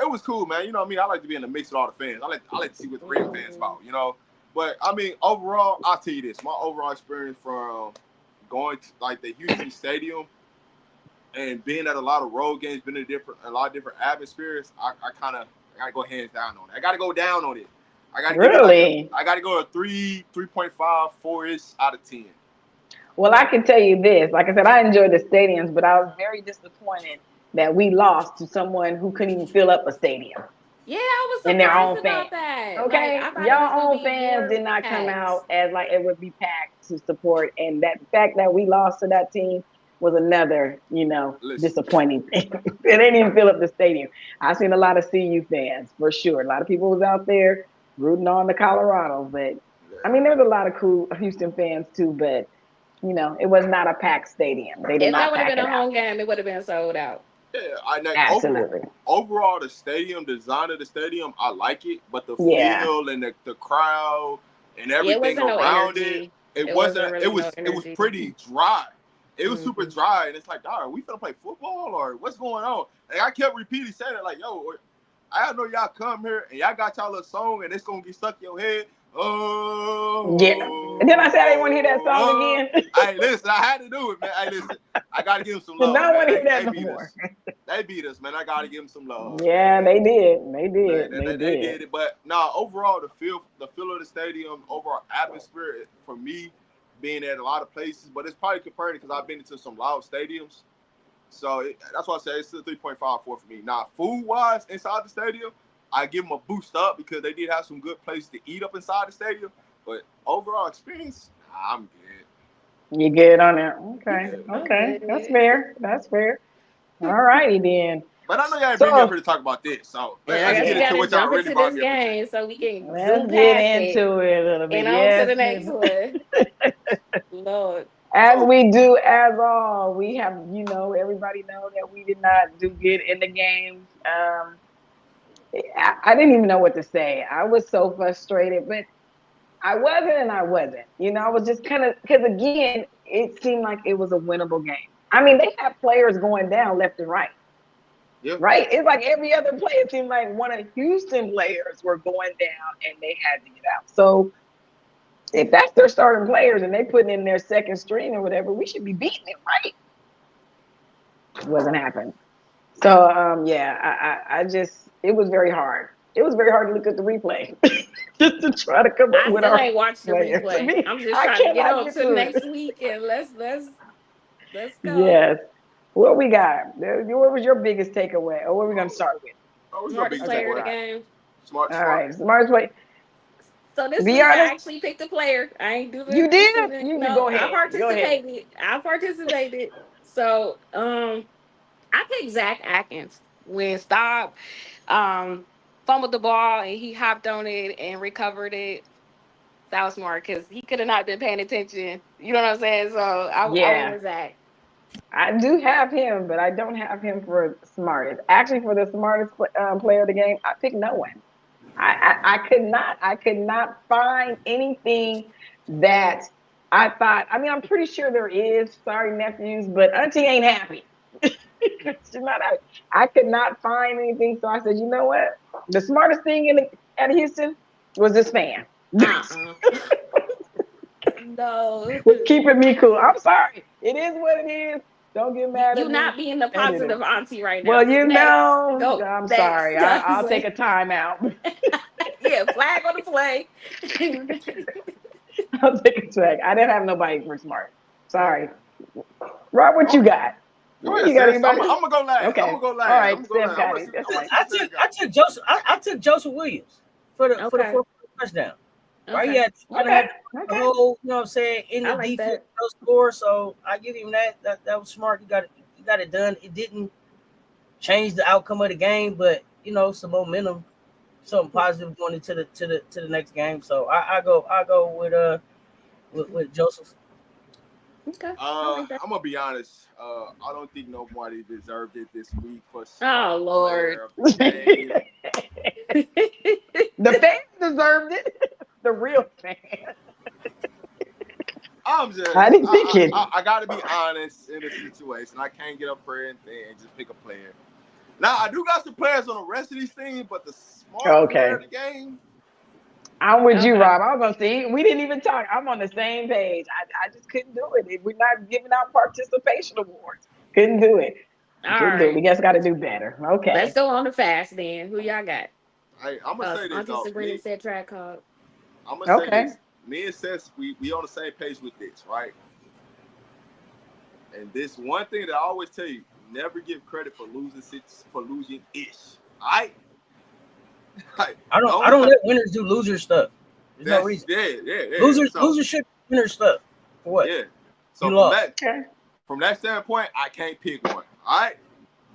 was cool, man. You know what I mean? I like to be in the mix with all the fans. I like to see what the real fans about, you know. But I mean, overall, I'll tell you this: my overall experience from going to like the Houston Stadium and being at a lot of road games, been in a lot of different atmospheres. I gotta go hands down on it. I gotta go down on it. I gotta go a 3.5, 4-ish out of 10. Well, I can tell you this. Like I said, I enjoyed the stadiums, but I was very disappointed that we lost to someone who couldn't even fill up a stadium. Yeah, I was surprised in their own about fans. that. Okay, Like, I thought it was y'all gonna own be fans more did not come packed. out as like it would be packed to support, and that fact that we lost to that team was another, disappointing thing. It didn't even fill up the stadium. I've seen a lot of CU fans for sure. A lot of people was out there rooting on the Colorado, but I mean, there was a lot of cool Houston fans too, but it was not a packed stadium. They did If that not would have pack been it a out. home game, it would have been sold out. Absolutely. Overall, the stadium design of the stadium, I like it, but the Yeah. feel and the crowd and Yeah, it everything wasn't no around energy. it It wasn't. wasn't really no It was energy. pretty dry. It was super Mhm. dry, and it's like, dog, are we finna play football or what's going on? And I kept repeatedly saying it, like, yo, I know y'all come here and y'all got y'all little song and it's gonna get stuck in your head. Oh, Yeah. And then I said I didn't want to hear that song again. Hey, listen, I had to do it, man. Hey, listen, I gotta give them some But love, now I want to man. hear that They no beat more. us. They beat us, man. I gotta give them some love. Yeah, man. they did. They did. They did it. But no, overall, the feel of the stadium, overall atmosphere for me, being at a lot of places, but it's probably compared because I've been into some loud stadiums. So that's why I say it's still 3.54 for me. Now, food-wise, inside the stadium, I give them a boost up because they did have some good places to eat up inside the stadium. But overall experience, I'm good. You good on that? Okay. Yeah. Okay. That's Okay. fair. That's fair. All righty then. But I know y'all ain't bring me up So here to talk about this. So Yeah, I let's guess get we yeah, into gotta what y'all jump really into brought this me up here to. game so we can let's zoom get past it into it a little bit. and on to Yes, the next Miss. one. Lord. As So we do, as all, we have, everybody know that we did not do good in the game. I didn't even know what to say. I was so frustrated, but I wasn't and I wasn't. I was just kind of, because again, it seemed like it was a winnable game. I mean, they had players going down left and right, yeah, right? It's like every other play, it seemed like one of Houston players were going down and they had to get out. So if that's their starting players and they putting in their second string or whatever, we should be beating it, right? It wasn't happening. So yeah, I just, it was very hard. It was very hard to look at the replay just to try to come up I with still our ain't watched the players. I replay. mean, I'm just I trying to get cannot on get to to it. next week and let's go. Yes. What we got? What was your biggest takeaway? Or what are we going to start with? what's your Smartest biggest Okay, player of all the takeaway? right. game. Smart. All right. Smartest way. So this Be week I honest. actually picked a player. I ain't do You this. did? You No, go I ahead. Go ahead. participated. So I picked Zach Atkins when Staub fumbled the ball and he hopped on it and recovered it. That was smart because he could have not been paying attention. You know what I'm saying? So I went Yeah. with Zach. I do have him, but I don't have him for smartest. Actually, for the smartest player of the game, I picked no one. I could not find anything that I thought. I mean, I'm pretty sure there is. Sorry, nephews, but Auntie ain't happy. She's not happy. I could not find anything, so I said, you know what? The smartest thing at Houston was this fan. No. Was keeping me cool. I'm sorry. It is what it is. Don't get mad You at me. not being the And it is. positive auntie right now. Well, Next. Go. I'm Next. sorry. I'll take a timeout. Yeah, flag on the play. I'll take a track. I didn't have nobody for smart. Sorry. Rob, what Oh, you got? go ahead, You got sis. I'm anybody? gonna go last. I'm Okay. gonna go All last. I'm right. gonna go Steph last. I'm got gonna it. see. That's I'm gonna right. see what Steph got. I took Joseph. I took Joseph Williams for the Okay. fourth touchdown. Right, he Okay. had kind of Okay. had the Okay. whole, you know what I'm saying, in I the like defense, that. no score. So I give him that. That was smart. He got it done. It didn't change the outcome of the game, but some momentum, something positive going into the next game. So I go with Joseph. Okay. I like that. I'm gonna be honest. I don't think nobody deserved it this week for Oh smart Lord. player of the game. The fans deserved it. The real fan. I'm just. I didn't pick it. I gotta be honest in the situation. I can't get up here and just pick a player. Now I do got some players on the rest of these teams, but the smart player Okay. of the game. I'm with you, Okay. Rob. I was gonna see. We didn't even talk. I'm on the same page. I just couldn't do it. We're not giving out participation awards. Couldn't do it. All Couldn't do it. right. We just got to do better. Let's Okay. go on the fast then. Who y'all got? Hey, I'm gonna say this Auntie though. Sabrina said track called. I'm gonna say Okay. this. Me and Seth, we on the same page with this, right? And this one thing that I always tell you: never give credit for losing ish. All right? I don't let winners do loser stuff. There's no reason. Yeah. Losers should do winner stuff. For what? Yeah. So You lost. from that standpoint, I can't pick one. All right.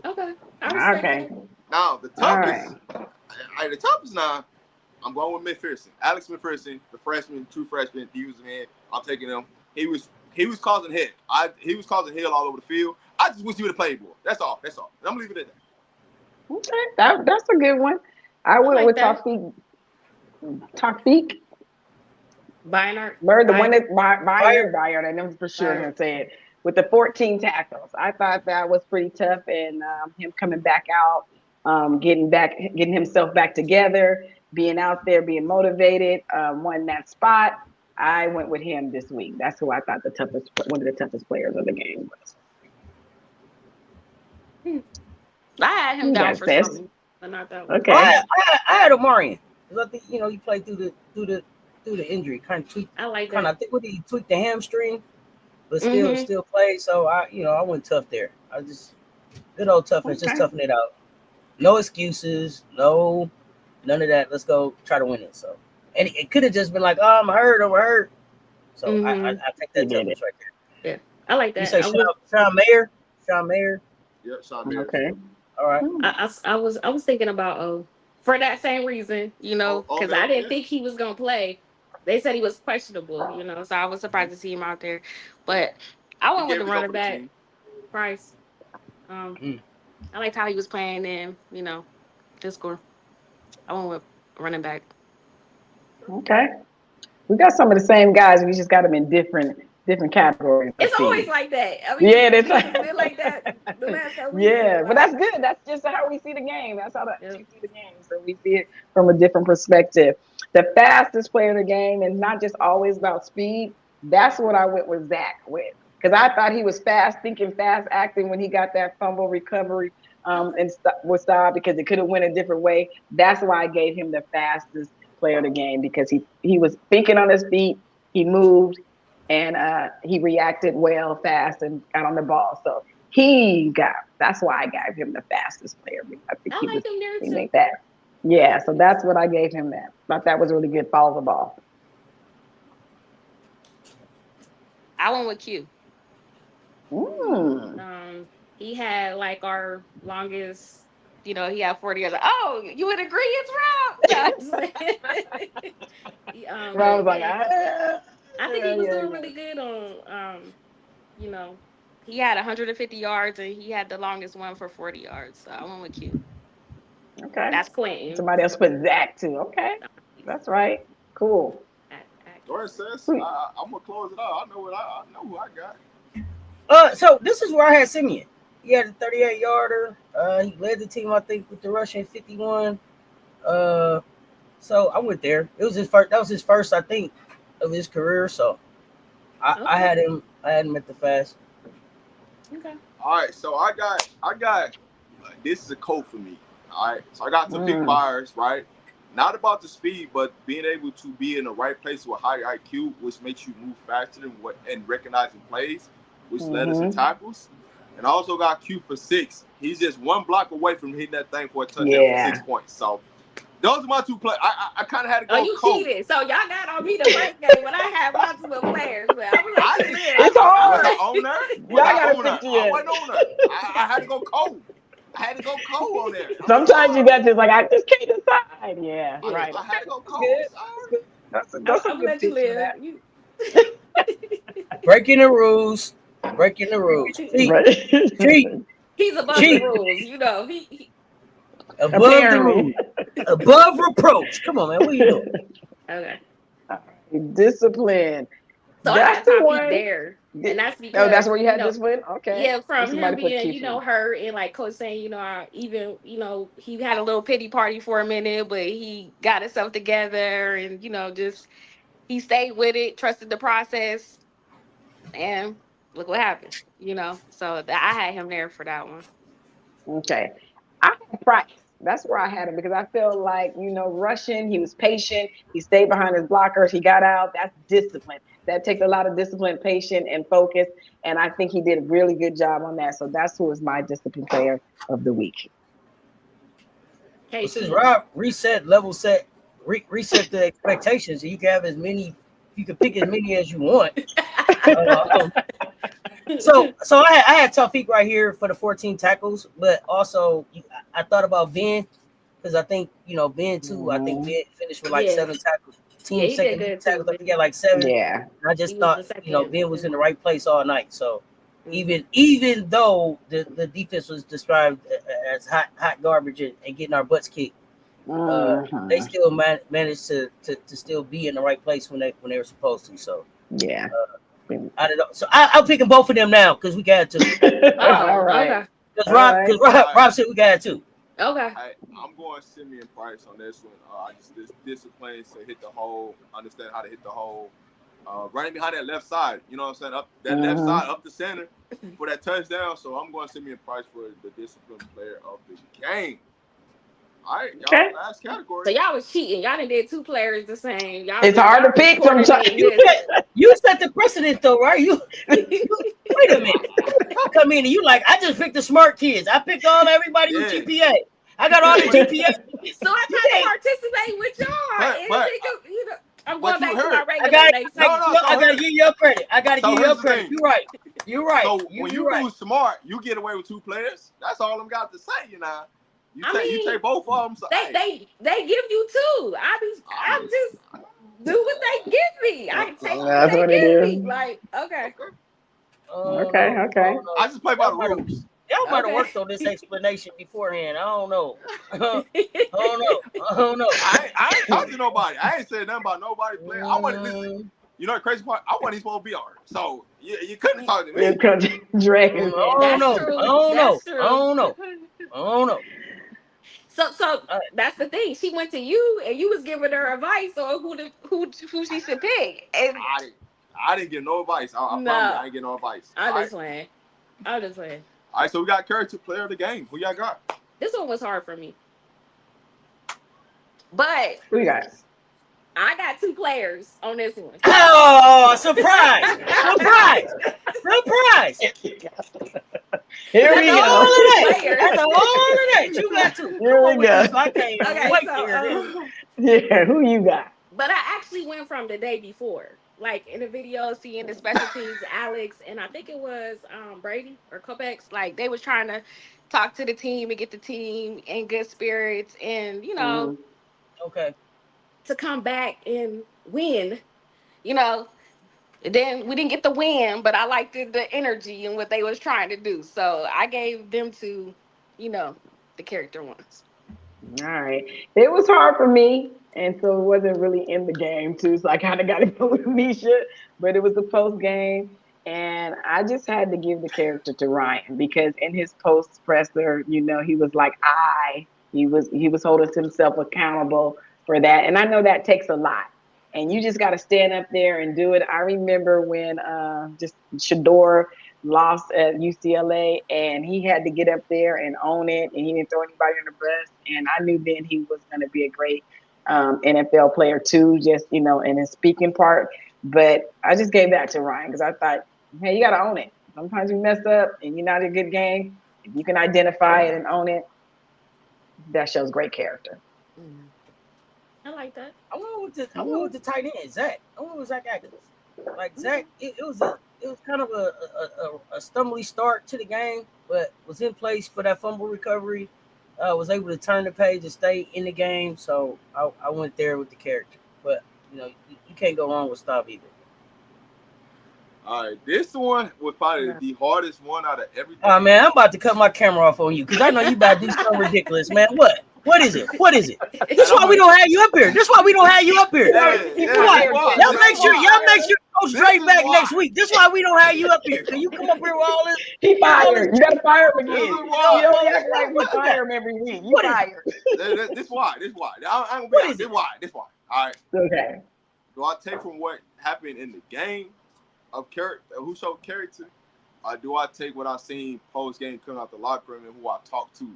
Okay. I respect Okay. that. Now the All toughest. right. The toughest now. I'm going with McPherson. Alex McPherson, the freshman, true freshman. He was man. I'm taking him. He was causing hell. He was causing hell all over the field. I just wish you would have played more. That's all. That's all. I'm gonna leave it at that. Okay, that's a good one. I went like with that. Taufik. Bynard. The one that Bayard, I know for sure Bayard. gonna say it. With the 14 tackles, I thought that was pretty tough, and him coming back out, getting himself back together, being out there, being motivated, won that spot. I went with him this week. That's who I thought one of the toughest players of the game was. I had him down for something, but not that one. Okay. I had Omarion. I think he played through the injury, kind of tweaked. I like kind that. of. I think what he tweaked the hamstring, but still played. So I went tough there. I just good old toughness, just toughing it out. No excuses, none of that. Let's go try to win it. So, and it could have just been like, oh, I'm hurt. So I take that toughness right there. Yeah, I like that. You say Sean Mayer? Sean Mayer. Yeah, Sean Mayer. Okay. All right. I was thinking about for that same reason, because I didn't think he was gonna play. They said he was questionable, so I was surprised to see him out there. But I went with the running back, Price. I liked how he was playing and his score. I went with running back. Okay. We got some of the same guys. We just got them in different categories. It's always like that. I mean, it's been like that the last couple weeks. Yeah, but that's good. That's just how we see the game. That's how we see the game. So we see it from a different perspective. The fastest player in the game is not just always about speed. That's what I went with Zach with. Because I thought he was fast thinking, fast acting when he got that fumble recovery and was stopped because it could have went a different way. That's why I gave him the fastest player of the game, because he was thinking on his feet, he moved, and he reacted well, fast, and got on the ball. So that's why I gave him the fastest player. I think I like him there too. Make that. Yeah, so that's what I gave him that. Thought that was really good. Follow the ball. I went with Q. He had like our longest, he had 40 years. Oh, you would agree it's Rob? Rob was like, I think he was doing really good on, he had 150 yards and he had the longest one for 40 yards. So I went with Q. Okay. That's Quentin. Somebody else put Zach too. Okay. That's right. Cool. All right, sis. I'm gonna close it out. I know who I got. So this is where I had Simeon. He had a 38-yarder. He led the team, I think, with the rushing 51. So I went there. It was his first. That was his first, I think, of his career. So I had him. I had him at the fast. Okay. All right. So I got. This is a code for me. All right. So I got some big buyers, right? Not about the speed, but being able to be in the right place with high IQ, which makes you move faster and recognizing plays, which led us in tackles. And I also got Q for 6. He's just one block away from hitting that thing for a touchdown for 6 points. So those are my two players. I kind of had to go. Oh, you cheated. So y'all got on me the first game, but I had multiple players. But I was like, it's hard. I wasn't on there. I had to go cold. I had to go cold on there. Sometimes you got to I just can't decide. Yeah, right. I had to go cold. That's I'm gonna let you live. Breaking the rules. Cheat. He's above the rules. He above the rules. Above reproach. Come on, man. What are you doing? Okay. Discipline. So that's I got Topic there. And that's because that's where you had discipline? Okay. Yeah, from him being, hurt and like Coach saying, he had a little pity party for a minute, but he got himself together and, just he stayed with it, trusted the process, and look what happened, So I had him there for that one. Okay. I had Price. That's where I had him because I feel like, rushing, he was patient. He stayed behind his blockers. He got out. That's discipline. That takes a lot of discipline, patience, and focus. And I think he did a really good job on that. So that's who was my discipline player of the week. Hey, since Rob reset the expectations, you can have you can pick as many as you want. So I had Taufik right here for the 14 tackles, but also I thought about Ben because I think Ben too. I think Ben finished with 7 tackles. Team second tackles, I think he had 7. Yeah. And I just thought Ben was in the right place all night. So Even though the defense was described as hot garbage and getting our butts kicked, they still managed to still be in the right place when they were supposed to. So yeah, I don't know. So I'm picking both of them now because we got to. all right. Okay. Because Rob said we got to. Okay. I'm going Simeon Price on this one. I just this discipline to hit the hole, understand how to hit the hole. Running behind that left side, you know what I'm saying? Up that left side, up the center for that touchdown. So I'm going Simeon Price for the disciplined player of the game. All right, y'all, last category. So y'all was cheating. Y'all done did 2 players the same. Y'all, It's hard to pick sometimes. You set the precedent though, right? You wait a minute. Come in and you like, I just picked the smart kids. I picked everybody with GPA. I got all the GPA. So I kind of participate with y'all. But I'm going back to my regular. I gotta give you your credit. You're right. You're right. So when you do smart, you get away with 2 players. That's all I'm got to say, you know. You take both of them. So, they give you 2. I'm just do what they give me. I take what they give me. Like, okay. Okay. I just play by the rules. Y'all might have worked on this explanation beforehand. I don't know. I don't know. I ain't talking to nobody. I ain't saying nothing about nobody playing. I wasn't listening. You know the crazy part? I wasn't even supposed to be on it. So you couldn't talk to me. I don't know. So that's the thing. She went to you, and you was giving her advice on who she should pick. And I didn't get no advice. I promise you, I didn't get no advice. I'm just playing. All right, so we got character player of the game. Who y'all got? This one was hard for me, but who you got? I got 2 players on this one. Oh, surprise! Here we go. That's all of that. You got 2. Here we go. I can't wait to hear this. Yeah, who you got? But I actually went from the day before. Like in the video, seeing the special teams, Alex, and I think it was Brady or Konnxct, like they was trying to talk to the team and get the team in good spirits and, to come back and win, Then we didn't get the win, but I liked the energy and what they was trying to do. So I gave them to, the character ones. All right. It was hard for me. And so it wasn't really in the game too. So I kind of got to go with Misha, but it was the post game. And I just had to give the character to Ryan because in his post presser, he was like, he was holding himself accountable for that. And I know that takes a lot. And you just got to stand up there and do it. I remember when just Shador lost at UCLA and he had to get up there and own it. And he didn't throw anybody in the bus. And I knew then he was going to be a great NFL player too, just, in his speaking part. But I just gave that to Ryan because I thought, hey, you got to own it. Sometimes you mess up and you're not a good game. If you can identify it and own it, that shows great character. I like that. I went with the tight end, Zach. I went with Zach Atkins. Like Zach, it was kind of a stumbly start to the game, but was in place for that fumble recovery. Was able to turn the page and stay in the game. So I went there with the character. But you can't go wrong with Stav either. All right, this one was probably the hardest one out of everything. Oh man, I'm about to cut my camera off on you because I know you about to do something ridiculous, man. What? What is it? This why we don't have you up here. Y'all make sure go straight back next week. This why we don't have you up here. Can you come up here with all this? He fired. You gotta fire him again. You don't act like we fire him every week. You fired. This why. I'm gonna be honest. This why. All right. Okay. Do I take from what happened in the game of character, who showed character, or do I take what I seen post game coming out the locker room and who I talked to?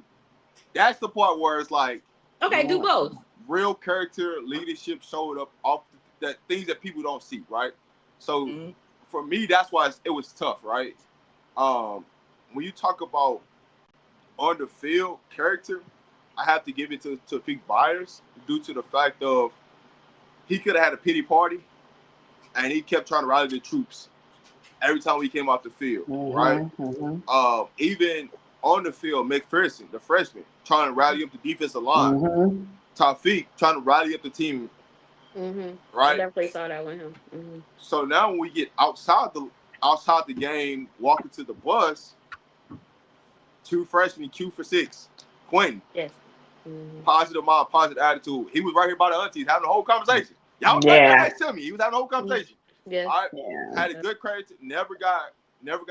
That's the part where it's like, okay, do both. Real character leadership showed up off the things that people don't see, right? So for me, that's why it was tough, right? When you talk about on the field character, I have to give it to Vic Byers due to the fact of he could have had a pity party, and he kept trying to rally the troops every time we came off the field, right? Even on the field, McPherson, the freshman, trying to rally up the defensive line. Taufik trying to rally up the team. Right? I definitely saw that with him. So now when we get outside outside the game, walking to the bus, 2 freshmen, Q for 6, Quentin. Yes. Mm-hmm. Positive mind, positive attitude. He was right here by the aunties having a whole conversation. Y'all right Yeah. next to me. He was having a whole conversation. Yeah. All right. Yeah. Had a good credit. Never got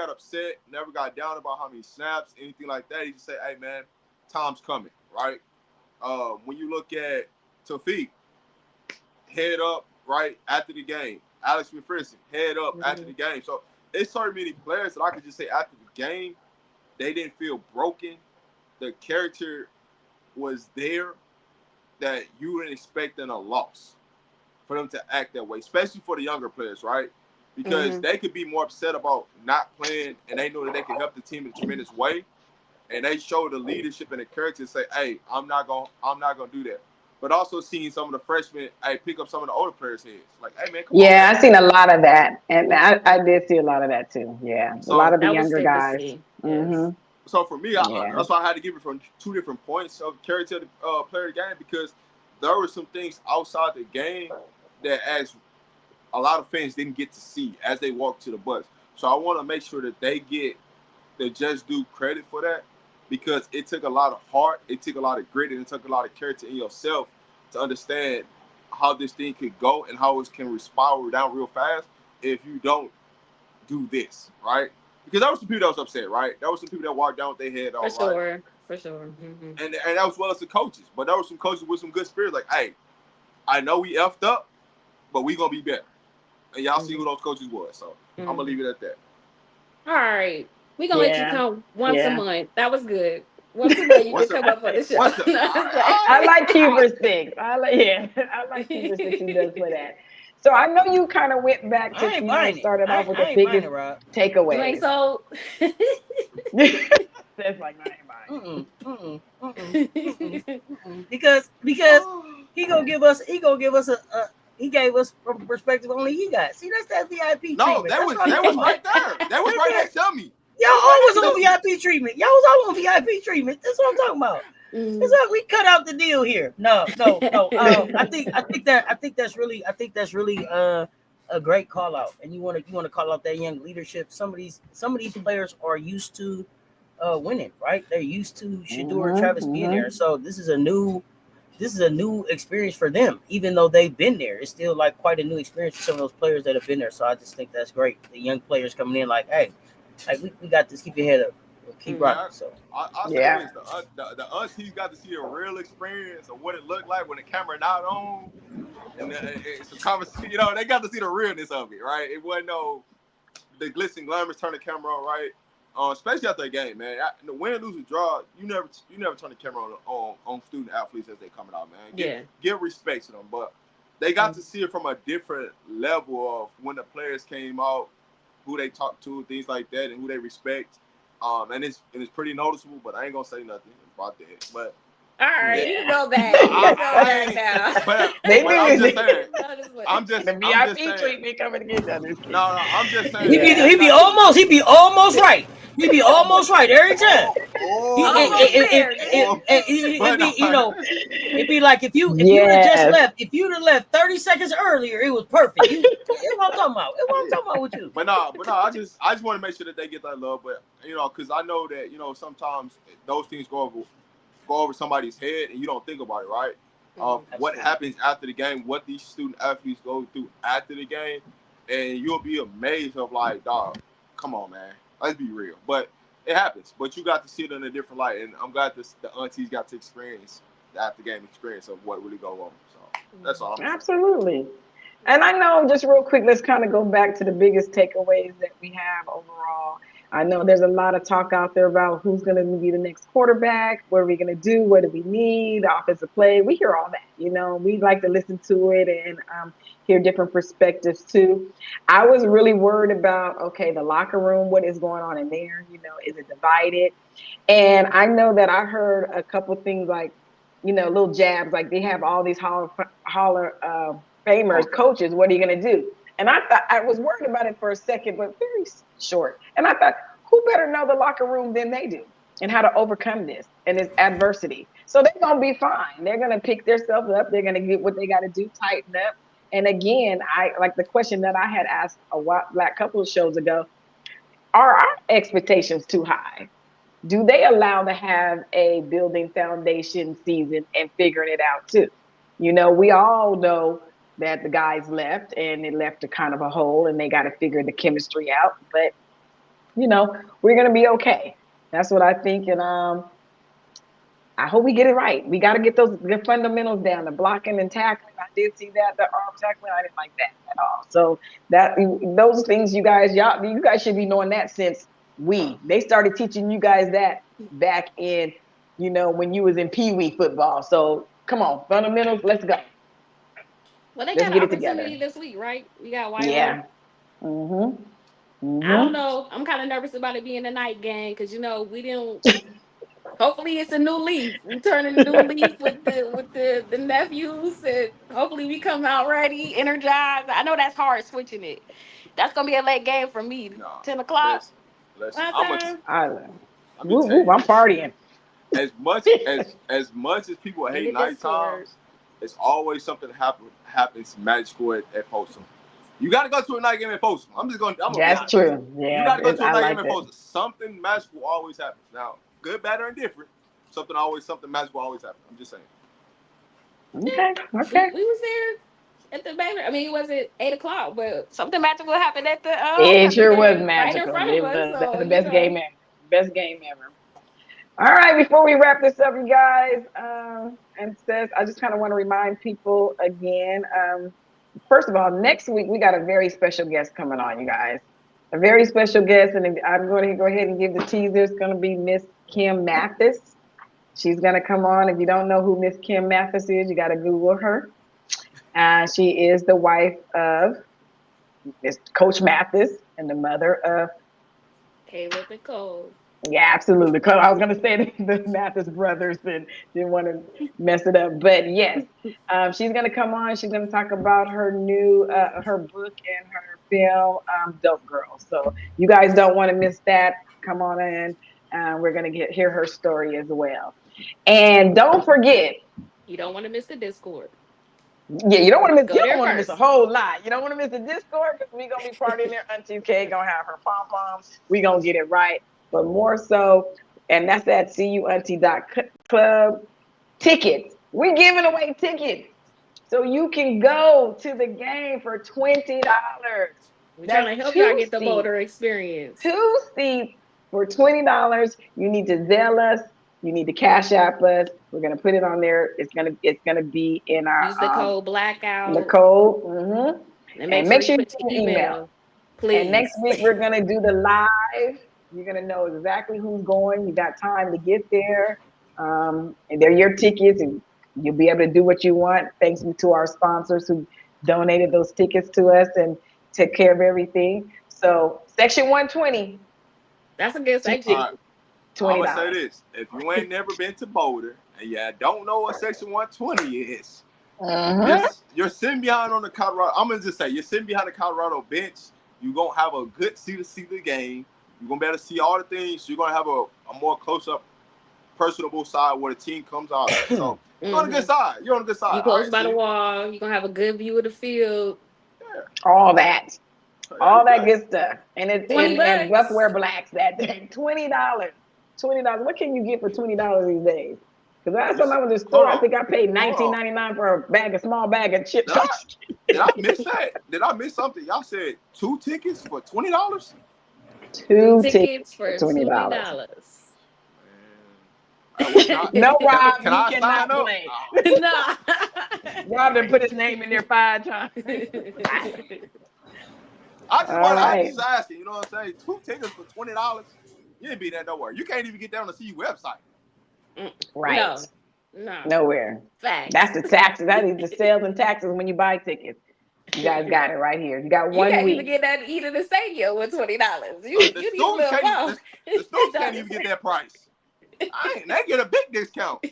upset. Never got down about how many snaps, anything like that. He just said, "Hey man, time's coming." Right. When you look at Tawfiq, head up, right after the game. Alex McPherson, head up after the game. So it's so many players that I could just say after the game, they didn't feel broken. The character was there that you wouldn't expect in a loss for them to act that way, especially for the younger players, right? Because they could be more upset about not playing, and they know that they can help the team in a tremendous way, and they show the leadership and the character to say, "Hey, I'm not gonna do that." But also seeing some of the freshmen, pick up some of the older players' heads, like, "Hey man, come on." Yeah, I seen a lot of that, and I did see a lot of that too. Yeah, a lot of the that was younger good to guys. see. Mm-hmm. So for me, Yeah. that's why I had to give it from 2 different points of character to the player of the game, because there were some things outside the game that as a lot of fans didn't get to see as they walked to the bus. So I want to make sure that they get the just due credit for that, because it took a lot of heart, it took a lot of grit, and it took a lot of character in yourself to understand how this thing could go and how it can spiral down real fast if you don't do this, right? Because there was some people that was upset, right? There was some people that walked down with their head on, right? For sure. Mm-hmm. And that was well as the coaches. But there were some coaches with some good spirit, like, "Hey, I know we effed up, but we gonna be better." And y'all see who those coaches was. So I'm gonna leave it at that. All right. We're gonna let you come once a Yeah. month. That was good. Once a month you can come up on the show. I like Cuber Six. I like Cuber Six who does for that. So I know you kind of went back to started off with the biggest takeaway. You ain't sold. That's like I ain't buying. Because he gave us he gave us from a perspective only he got. See, that's that VIP no, treatment. That was right there. That was right next to me. Y'all always on VIP treatment. Y'all was all on VIP treatment. That's what I'm talking about. It's like we cut out the deal here. No. I think that's really a great call out. And you want to call out that young leadership. Some of these players are used to winning, right? They're used to Shedeur and Travis being there. So this is a new experience for them. Even though they've been there, it's still like quite a new experience for some of those players that have been there. So I just think that's great. The young players coming in like, hey, we got this. Keep your head up. We'll keep rocking. So I say this, the aunties got to see a real experience of what it looked like when the camera not on, and it's a conversation. You know, they got to see the realness of it, right? It wasn't the glitz and glamour turn the camera on, right? Especially after a game, man. The win, lose, or draw, you never turn the camera on student athletes as they coming out, man. Give respect to them, but they got to see it from a different level of when the players came out, who they talk to, things like that, and who they respect. And it's pretty noticeable, but I ain't gonna say nothing about that. But all right, you go back. I'm just the VIP treatment coming to get done. No, I'm just saying. He be almost right. He be almost right every time. It'd be like if you'd have left 30 seconds earlier, it was perfect. It's what I'm talking about. It's what I'm talking about with you. But no, I just want to make sure that they get that love. But because I know that sometimes those things go over somebody's head and you don't think about it, right? What happens after the game, what these student athletes go through after the game, and you'll be amazed of like, dog, come on, man, let's be real. But it happens. But you got to see it in a different light, and I'm glad the aunties got to experience the after game experience of what really go on. So that's all. Absolutely. And I know, just real quick, let's kind of go back to the biggest takeaways that we have overall. I know there's a lot of talk out there about who's going to be the next quarterback, what are we going to do, what do we need, offensive play. We hear all that, we like to listen to it and hear different perspectives too. I was really worried about, the locker room, what is going on in there? Is it divided? And I know that I heard a couple things like, little jabs, like they have all these Hall of Famers, coaches, what are you going to do? And I thought, I was worried about it for a second, but very short. And I thought, who better know the locker room than they do and how to overcome this and this adversity? So they're going to be fine. They're going to pick themselves up. They're going to get what they got to do, tighten up. And again, I like the question that I had asked a couple of shows ago, are our expectations too high? Do they allow to have a building foundation season and figuring it out too? You know, we all know that the guys left and it left a kind of a hole and they got to figure the chemistry out. But, you know, we're going to be okay. That's what I think. And I hope we get it right. We got to get the fundamentals down, the blocking and tackling. I did see that, the arm tackling. I didn't like that at all. So those things, you guys should be knowing that since they started teaching you guys that back in, you know, when you was in Pee Wee football. So come on, fundamentals, let's go. Well, they Let's got get an it together. opportunity this week, right? We got White. Yeah. I don't know. I'm kind of nervous about it being a night game because, you know, we didn't. Hopefully it's a new leaf. We turn a new leaf with the nephews, and hopefully we come out ready, energized. I know that's hard switching it. That's gonna be a late game for me. 10 o'clock. Listen, I'm I'm partying. As much as people hate night times, it's always something that happens magical at Folsom. You got to go to a night game at Folsom. That's true. Yeah, you got to go to a night game at Folsom. Something magical always happens. Now, good, bad, or indifferent, something magical always happens. I'm just saying. Okay. We was there at the banner. I mean, it wasn't 8 o'clock, but something magical happened at the. It sure was magical. Right in front of us. That's the best game ever. Best game ever. All right, before we wrap this up, you guys, and says, I just kind of want to remind people again. First of all, next week we got a very special guest coming on, you guys. A very special guest, and I'm going to go ahead and give the teaser. It's going to be Miss Kim Mathis. She's going to come on. If you don't know who Miss Kim Mathis is, you got to Google her. She is the wife of Miss Coach Mathis and the mother of Caleb and Cole. Yeah, absolutely. I was going to say the Mathis brothers and didn't want to mess it up. But yes, she's going to come on. She's going to talk about her new, her book and her film, Dope Girl. So you guys don't want to miss that. Come on in. We're going to hear her story as well. And don't forget. You don't want to miss the Discord. Yeah, you don't want to miss a whole lot. You don't want to miss the Discord because we're going to be partying there. Auntie K going to have her pom-poms. We're going to get it right. But more so, and that's at cuauntie.club. Tickets. We're giving away tickets. So you can go to the game for $20. We're trying to help y'all get the motor experience. 2 seats for $20. You need to Zelle us. You need to Cash App us. We're gonna put it on there. It's gonna be in our use the code blackout. The code. And make sure you put email. Please. And next week we're gonna do the live. You're gonna know exactly who's going. You got time to get there. And they're your tickets, and you'll be able to do what you want. Thanks to our sponsors who donated those tickets to us and took care of everything. So section 120. That's a good section. $20. I'm gonna say this: if you ain't never been to Boulder and you don't know what section 120 is, you're sitting behind on the Colorado. I'm gonna just say you're sitting behind the Colorado bench. You're gonna have a good seat to see the game. You're gonna be able to see all the things. You're gonna have a more close-up, personable side where the team comes out. So you're on a good side. You're on a good side. You close by the wall. You're gonna have a good view of the field. Yeah. All that good stuff. And it's and rough wear blacks that day. $20. What can you get for $20 these days? Because last time I was in the store, I think I paid $19.99 for a small bag of chips. Did I miss that? Did I miss something? Y'all said 2 tickets for $20? 2 tickets for $20. No, Rob, you cannot play. No. Rob done put his name in there 5 times. I just asking, you know what I'm saying? 2 tickets for $20. You ain't be there nowhere. You can't even get down to the CU website. Right. No. Nowhere. Facts. That's the taxes. That is the sales and taxes when you buy tickets. You guys got it right here. You got 1 week. You can't even get that to eat in the stadium with $20. The students can't even get that price. They get a big discount.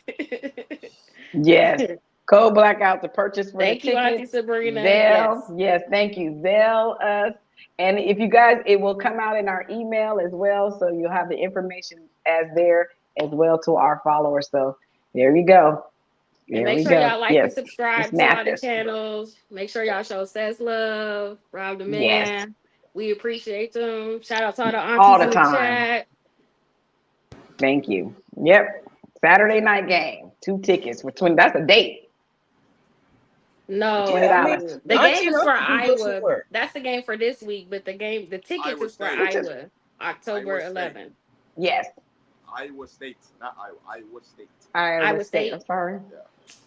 Yes. Code blackout to purchase for thank the you, tickets. Auntie Sabrina. Zelle. Yes, thank you. Zelle us. And if you guys, it will come out in our email as well. So you'll have the information as there as well to our followers. So there you go. And make sure y'all like and subscribe to our channels. Make sure y'all show Says Love, Rob the Man. We appreciate them. Shout out to all the All aunties the in the time. chat. Thank you. Yep. Saturday night game. 2 tickets for 20. That's a date. No, $20. the game is for Iowa. Iowa. That's the game for this week, but the tickets Iowa is for State. Iowa, October Iowa State. 11th. Yes. Iowa State, not Iowa. Iowa State. Iowa State. I'm sorry. Yeah.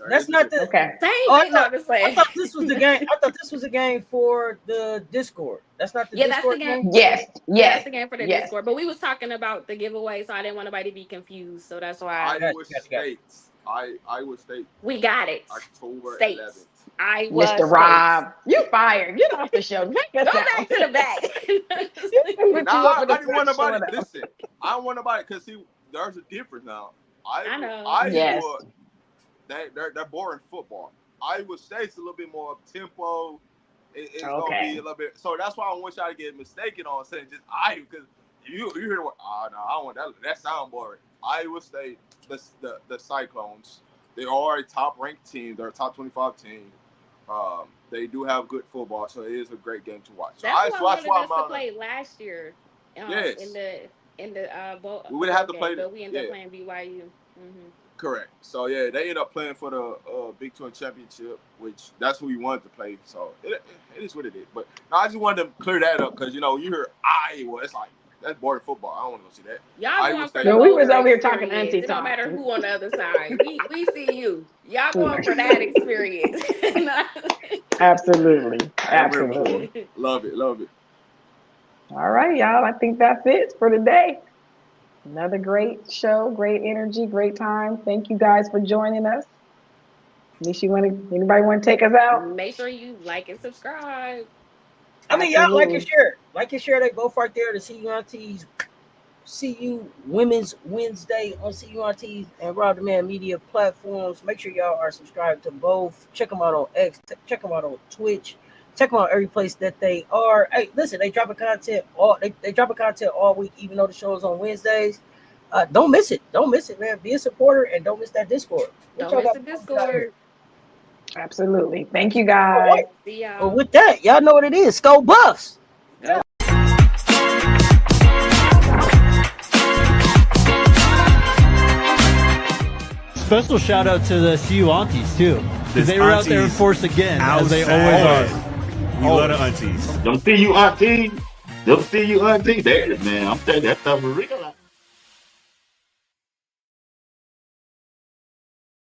That's not the Okay. Same. I I thought this was the game. I thought this was a game for the Discord. That's not the Discord game. Yes. Yeah, that's the game for the Discord. But we was talking about the giveaway, so I didn't want nobody to be confused. So that's why Iowa State. Iowa State. we got it. October States. 11th. Iowa Mr. States. Rob, you fired. Get off the show. Take us Go out. back to the back. I didn't want nobody. Listen, I don't want nobody because see, there's a difference now. I know. Iowa, Yes. they're boring football. Iowa State's a little bit more up tempo. It's gonna be a little bit. So that's why I don't want y'all to get mistaken on saying just Iowa because you hear what? Oh no, I don't want that. That sound boring. Iowa State, the Cyclones. They are a top ranked team. They're a top 25 team. They do have good football, so it is a great game to watch. That's why I wanted us to play last year. Yes. In the bowl. We would have to game, play, but we ended up playing BYU. Correct. So yeah, they ended up playing for the Big 12 championship, which that's who we wanted to play. So it is what it is. But no, I just wanted to clear that up because you hear Iowa, it's like that's boring football. I don't want to go see that. Y'all going for No, we was over here talking auntie It don't talk. matter who on the other side. we see you. Y'all going for that experience. Absolutely. Love it. All right, y'all. I think that's it for today. Another great show, great energy, great time. Thank you guys for joining us. Anybody want to take us out? Make sure you like and subscribe. I mean, y'all like and share. Like and share that both right there to See You Aunties. See You Women's Wednesday on See You Aunties and Rob the Man Media platforms. Make sure y'all are subscribed to both. Check them out on X. Check them out on Twitch. Check them out every place that they are. Hey, listen, they dropping content they dropping content all week, even though the show is on Wednesdays. Don't miss it. Don't miss it, man. Be a supporter and don't miss that Discord. Don't miss the Discord. Absolutely. Thank you, guys. Right. See y'all. Well, with that, y'all know what it is. Go Buffs. Special shout out to the Cu Aunties too, because they were out there in force again, as they always are. We love the aunties. Them see you aunties. Them see you aunties. There, man. I'm telling you, that's the real